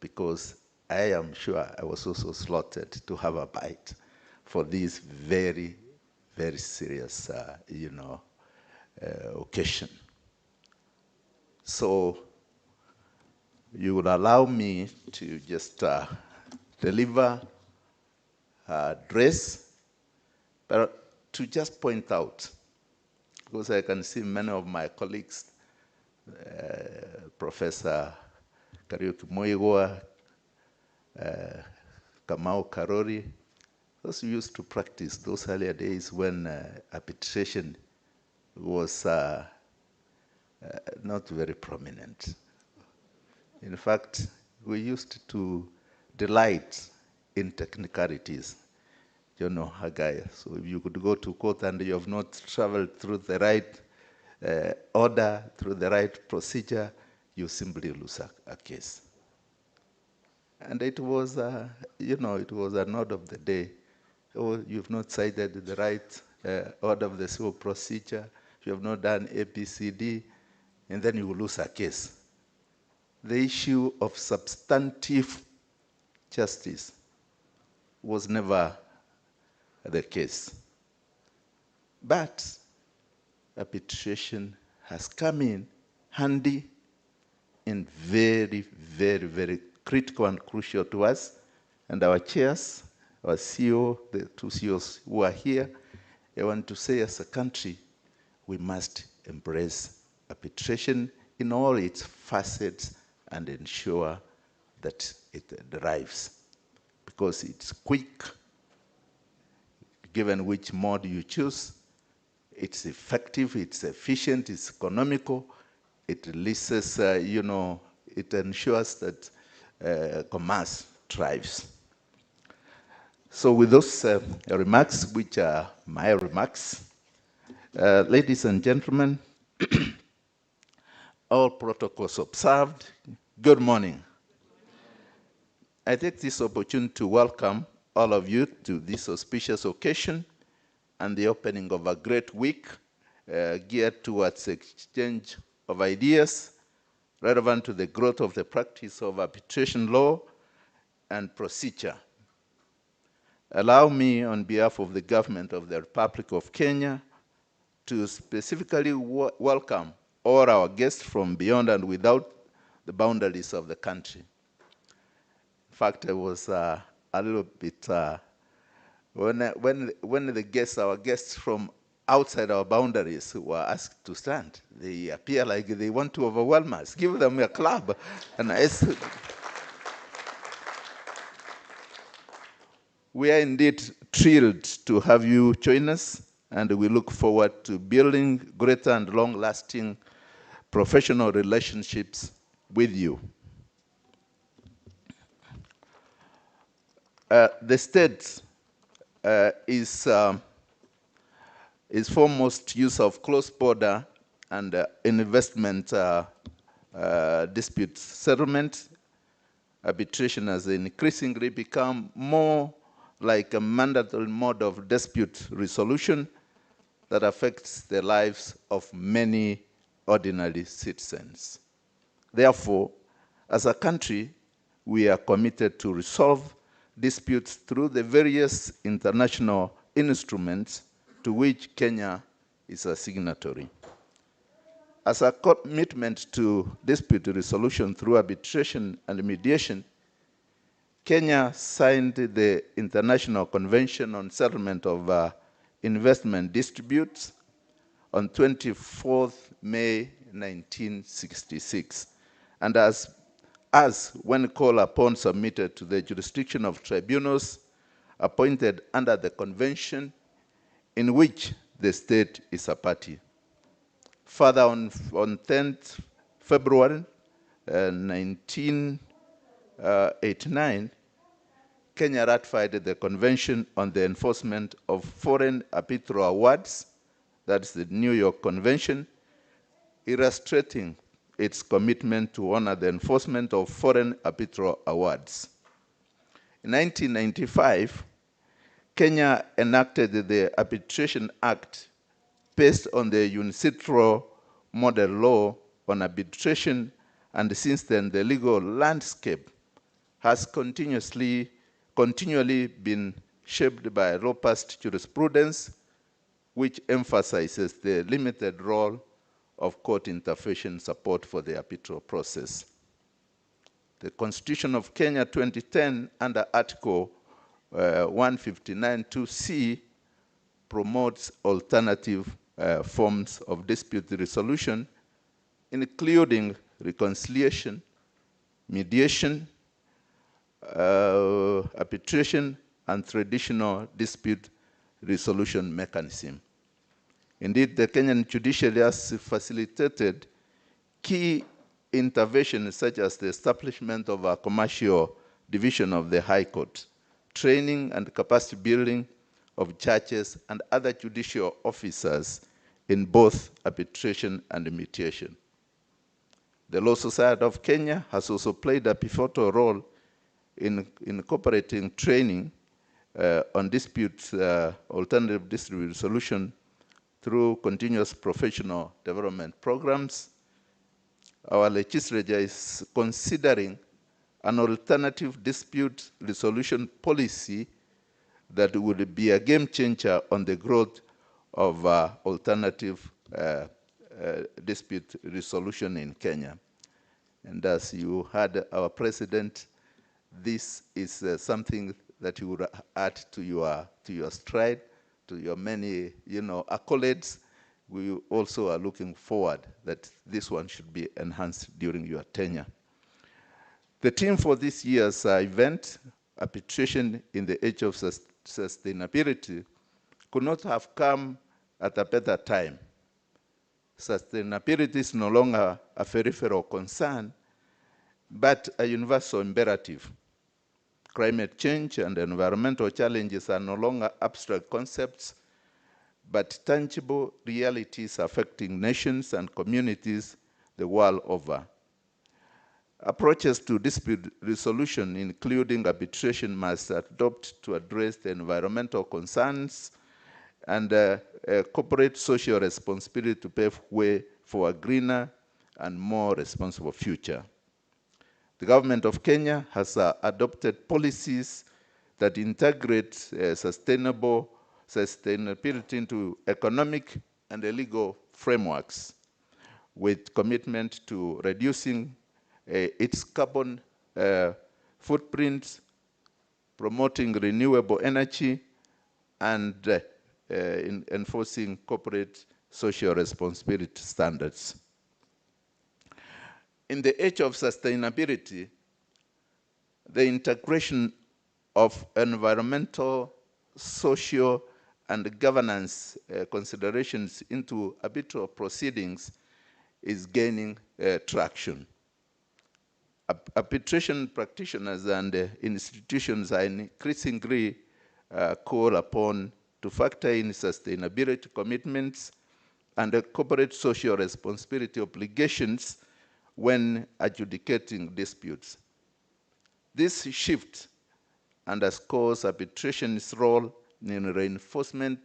because I am sure I was also slotted to have a bite for this very, very serious, occasion. So you would allow me to just deliver her address, but to just point out, because I can see many of my colleagues, Professor Kariuki Moigwa, Kamau Karori, those who used to practice those earlier days when arbitration was not very prominent. In fact, we used to delight in technicalities, Hagaya. So if you could go to court and you have not traveled through the right order, through the right procedure, you simply lose a case. And it was, it was an order of the day. Oh, you've not cited the right order of the civil procedure, you have not done ABCD, and then you lose a case. The issue of substantive justice was never the case. But arbitration has come in handy and very, very, very critical and crucial to us. And our chairs, our CEO, the two CEOs who are here, I want to say as a country, we must embrace arbitration in all its facets and ensure that it derives. Because it's quick, given which mode you choose, it's effective, it's efficient, it's economical, it releases, it ensures that commerce thrives. So with those remarks, which are my remarks, ladies and gentlemen, all protocols observed, good morning. I take this opportunity to welcome all of you to this auspicious occasion and the opening of a great week geared towards exchange of ideas relevant to the growth of the practice of arbitration law and procedure. Allow me, on behalf of the government of the Republic of Kenya, to specifically welcome all our guests from beyond and without the boundaries of the country. In fact, I was a little bit, when our guests from outside our boundaries were asked to stand, they appear like they want to overwhelm us. Give them a clap. And we are indeed thrilled to have you join us, and we look forward to building greater and long-lasting professional relationships with you. The state is foremost use of cross-border and investment dispute settlement. Arbitration has increasingly become more like a mandatory mode of dispute resolution that affects the lives of many ordinary citizens. Therefore, as a country, we are committed to resolve disputes through the various international instruments to which Kenya is a signatory. As a commitment to dispute resolution through arbitration and mediation, Kenya signed the International Convention on Settlement of Investment Disputes on 24th May 1966, and as when called upon, submitted to the jurisdiction of tribunals appointed under the convention in which the state is a party. Further, on 10th February 1989, Kenya ratified the Convention on the Enforcement of Foreign Arbitral Awards, that's the New York Convention, illustrating its commitment to honor the enforcement of foreign arbitral awards. In 1995, Kenya enacted the Arbitration Act based on the UNCITRAL model law on arbitration, and since then the legal landscape has continually been shaped by robust jurisprudence, which emphasizes the limited role of court intervention support for the arbitral process. The Constitution of Kenya 2010, under Article 159(2)(c), promotes alternative forms of dispute resolution, including reconciliation, mediation, arbitration, and traditional dispute resolution mechanism. Indeed, the Kenyan judiciary has facilitated key interventions such as the establishment of a commercial division of the High Court, training and capacity building of judges and other judicial officers in both arbitration and mediation. The Law Society of Kenya has also played a pivotal role in incorporating training on alternative dispute resolution through continuous professional development programs. Our legislature is considering an alternative dispute resolution policy that would be a game changer on the growth of alternative dispute resolution in Kenya. And as you heard our president, this is something that you would add to your stride, to your many accolades. We also are looking forward that this one should be enhanced during your tenure. The theme for this year's event, Arbitration in the Age of Sustainability, could not have come at a better time. Sustainability is no longer a peripheral concern, but a universal imperative. climate change and environmental challenges are no longer abstract concepts, but tangible realities affecting nations and communities the world over. Approaches to dispute resolution, including arbitration, must adopt to address the environmental concerns and corporate social responsibility to pave way for a greener and more responsible future. The government of Kenya has adopted policies that integrate sustainability into economic and legal frameworks, with commitment to reducing its carbon footprint, promoting renewable energy, and enforcing corporate social responsibility standards. In the age of sustainability, the integration of environmental, social, and governance considerations into arbitral proceedings is gaining traction. Arbitration practitioners and institutions are increasingly called upon to factor in sustainability commitments and corporate social responsibility obligations when adjudicating disputes. This shift underscores arbitration's role in reinforcing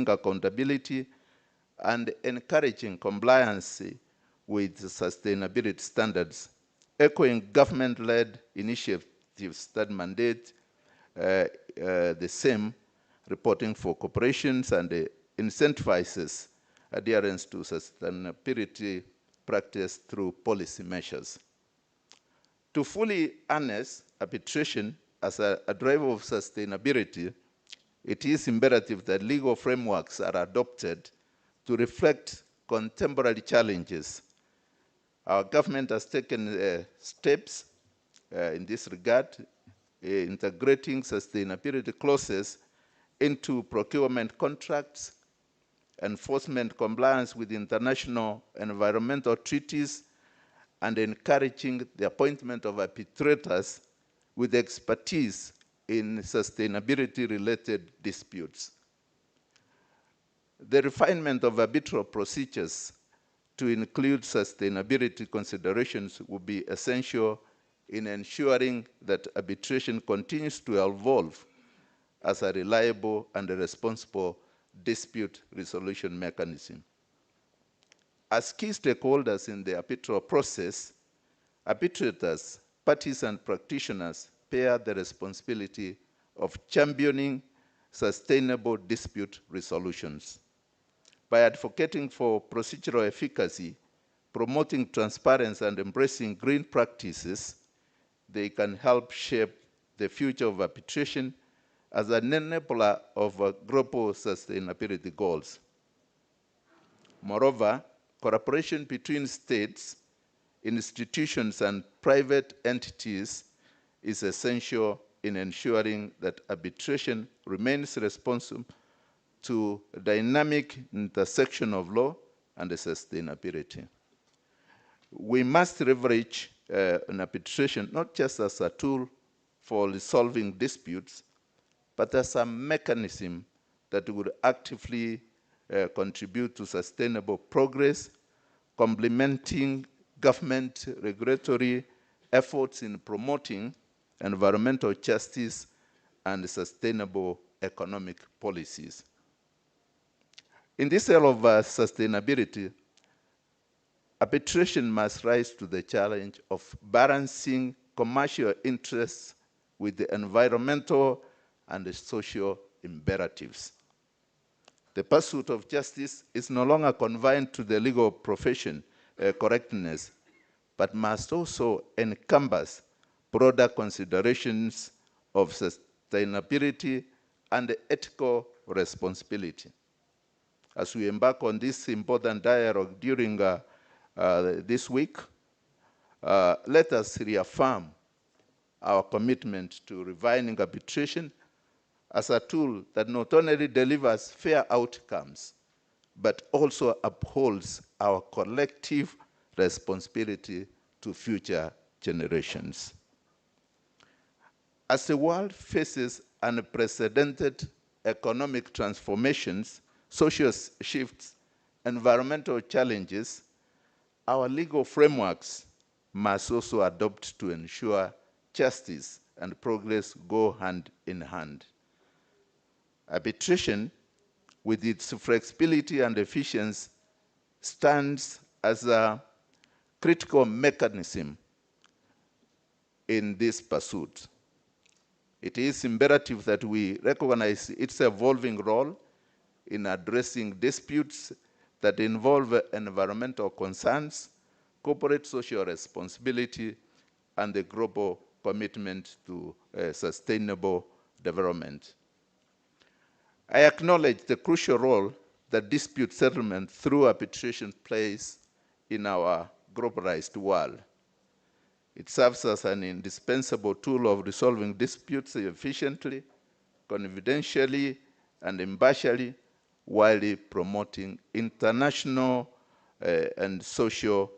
accountability and encouraging compliance with sustainability standards, echoing government-led initiatives that mandate the same reporting for corporations and incentivizes adherence to sustainability practice through policy measures. To fully harness arbitration as a driver of sustainability, it is imperative that legal frameworks are adopted to reflect contemporary challenges. Our government has taken steps in this regard, integrating sustainability clauses into procurement contracts, enforcement compliance with international environmental treaties, and encouraging the appointment of arbitrators with expertise in sustainability-related disputes. The refinement of arbitral procedures to include sustainability considerations will be essential in ensuring that arbitration continues to evolve as a reliable and a responsible dispute resolution mechanism. As key stakeholders in the arbitral process, arbitrators, parties, and practitioners bear the responsibility of championing sustainable dispute resolutions. By advocating for procedural efficacy, promoting transparency, and embracing green practices, they can help shape the future of arbitration as an enabler of global sustainability goals. Moreover, cooperation between states, institutions, and private entities is essential in ensuring that arbitration remains responsive to a dynamic intersection of law and sustainability. We must leverage an arbitration not just as a tool for resolving disputes, but as a mechanism that would actively contribute to sustainable progress, complementing government regulatory efforts in promoting environmental justice and sustainable economic policies. In this area of sustainability, arbitration must rise to the challenge of balancing commercial interests with the environmental and the social imperatives. The pursuit of justice is no longer confined to the legal profession correctness, but must also encompass broader considerations of sustainability and ethical responsibility. As we embark on this important dialogue during this week, let us reaffirm our commitment to refining arbitration as a tool that not only delivers fair outcomes, but also upholds our collective responsibility to future generations. As the world faces unprecedented economic transformations, social shifts, environmental challenges, our legal frameworks must also adopt to ensure justice and progress go hand in hand. Arbitration, with its flexibility and efficiency, stands as a critical mechanism in this pursuit. It is imperative that we recognize its evolving role in addressing disputes that involve environmental concerns, corporate social responsibility, and the global commitment to sustainable development. I acknowledge the crucial role that dispute settlement through arbitration plays in our globalized world. It serves as an indispensable tool of resolving disputes efficiently, confidentially, and impartially, while promoting international and social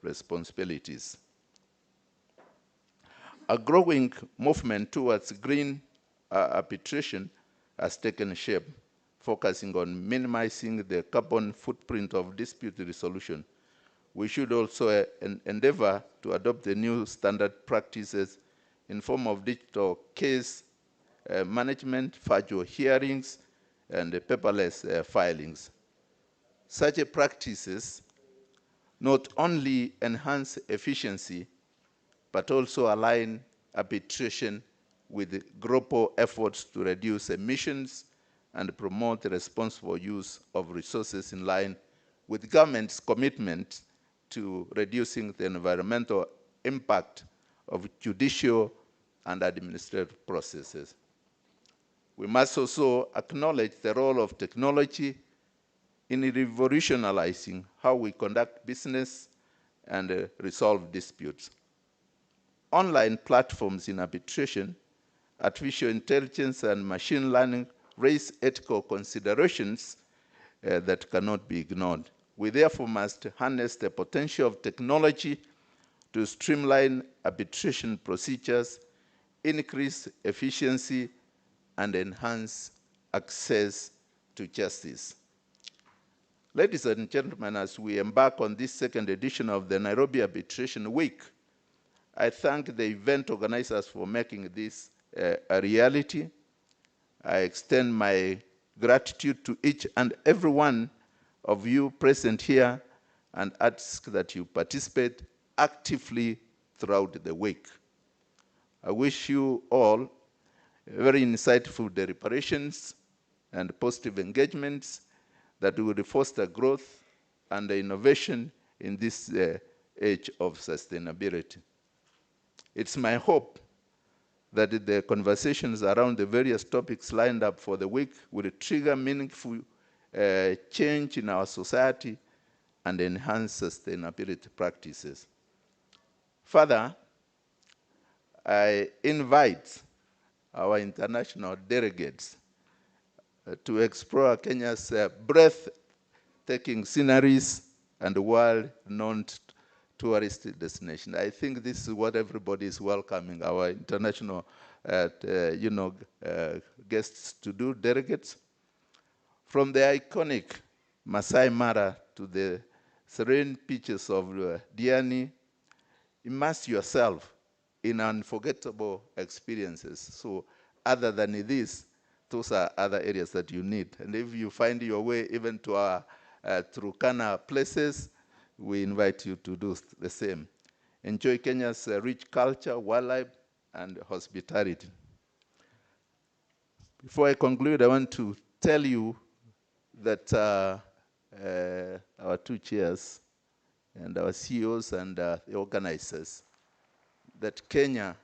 responsibilities. A growing movement towards green arbitration has taken shape, focusing on minimizing the carbon footprint of dispute resolution. We should also endeavor to adopt the new standard practices in form of digital case management, virtual hearings, and paperless filings. Such practices not only enhance efficiency, but also align arbitration with global efforts to reduce emissions and promote the responsible use of resources in line with government's commitment to reducing the environmental impact of judicial and administrative processes. We must also acknowledge the role of technology in revolutionizing how we conduct business and resolve disputes. Online platforms in arbitration, artificial intelligence, and machine learning raise ethical considerations that cannot be ignored. We therefore must harness the potential of technology to streamline arbitration procedures, increase efficiency, and enhance access to justice. Ladies and gentlemen, as we embark on this second edition of the Nairobi Arbitration Week, I thank the event organizers for making this a reality. I extend my gratitude to each and every one of you present here and ask that you participate actively throughout the week. I wish you all very insightful deliberations and positive engagements that will foster growth and innovation in this age of sustainability. It's my hope that the conversations around the various topics lined up for the week will trigger meaningful change in our society and enhance sustainability practices. Further, I invite our international delegates to explore Kenya's breathtaking sceneries and world-known tourist destination. I think this is what everybody is welcoming our international guests to do, delegates. From the iconic Masai Mara to the serene beaches of Diani, immerse yourself in unforgettable experiences. So other than this, those are other areas that you need. And if you find your way even to our Turkana places, we invite you to do the same. Enjoy Kenya's rich culture, wildlife, and hospitality. Before I conclude, I want to tell you that our two chairs and our CEOs and the organizers, that Kenya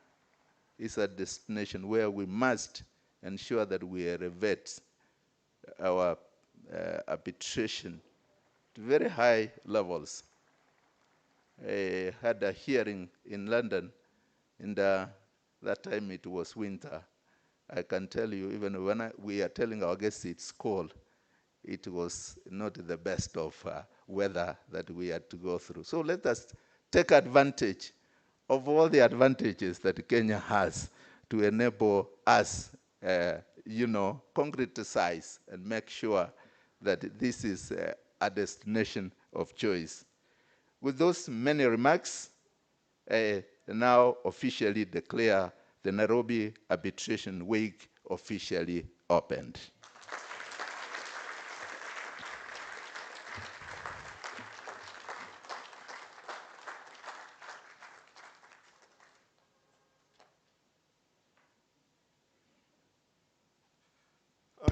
is a destination where we must ensure that we elevate our arbitration to very high levels. I had a hearing in London, and that time it was winter. I can tell you, even when we are telling our guests it's cold, it was not the best of weather that we had to go through. So let us take advantage of all the advantages that Kenya has to enable us, concretize and make sure that this is a destination of choice. With those many remarks, I now officially declare the Nairobi Arbitration Week officially opened.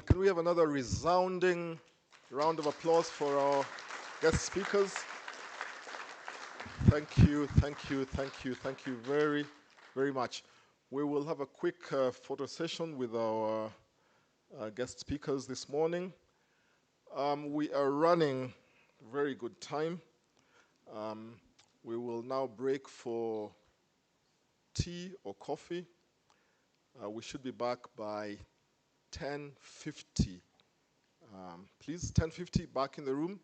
Can we have another resounding round of applause for our guest speakers? Thank you, thank you, thank you, thank you very, very much. We will have a quick photo session with our guest speakers this morning. We are running very good time. We will now break for tea or coffee. We should be back by 10:50. Please, 10:50, back in the room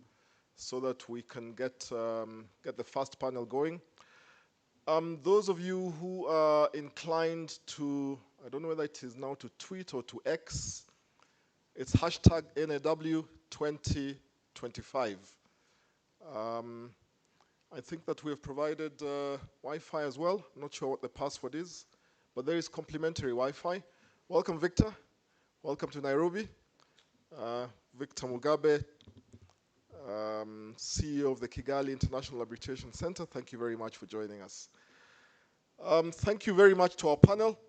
so that we can get the first panel going. Those of you who are inclined to, I don't know whether it is now to tweet or to X, it's hashtag NAW 2025. I think that we have provided Wi-Fi as well. I'm not sure what the password is, but there is complimentary Wi-Fi. Welcome, Victor. Welcome to Nairobi. Victor Mugabe, CEO of the Kigali International Arbitration Center. Thank you very much for joining us. Thank you very much to our panel.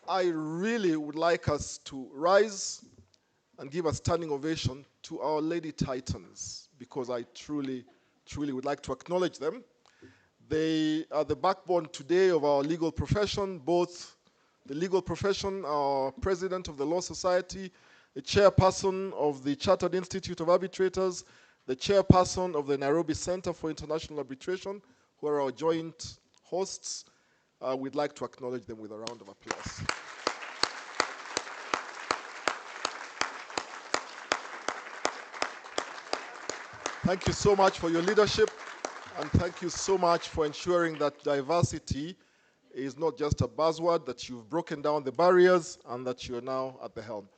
I really would like us to rise and give a standing ovation to our Lady Titans, because I truly, truly would like to acknowledge them. They are the backbone today of our legal profession, both the legal profession, our president of the Law Society, the chairperson of the Chartered Institute of Arbitrators, the chairperson of the Nairobi Center for International Arbitration, who are our joint hosts. We'd like to acknowledge them with a round of applause. Thank you so much for your leadership, and thank you so much for ensuring that diversity is not just a buzzword, that you've broken down the barriers, and that you're now at the helm.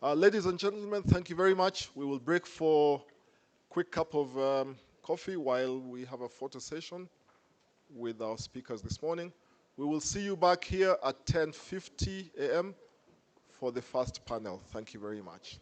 Ladies and gentlemen, thank you very much. We will break for a quick cup of coffee while we have a photo session with our speakers this morning. We will see you back here at 10:50 a.m. for the first panel. Thank you very much.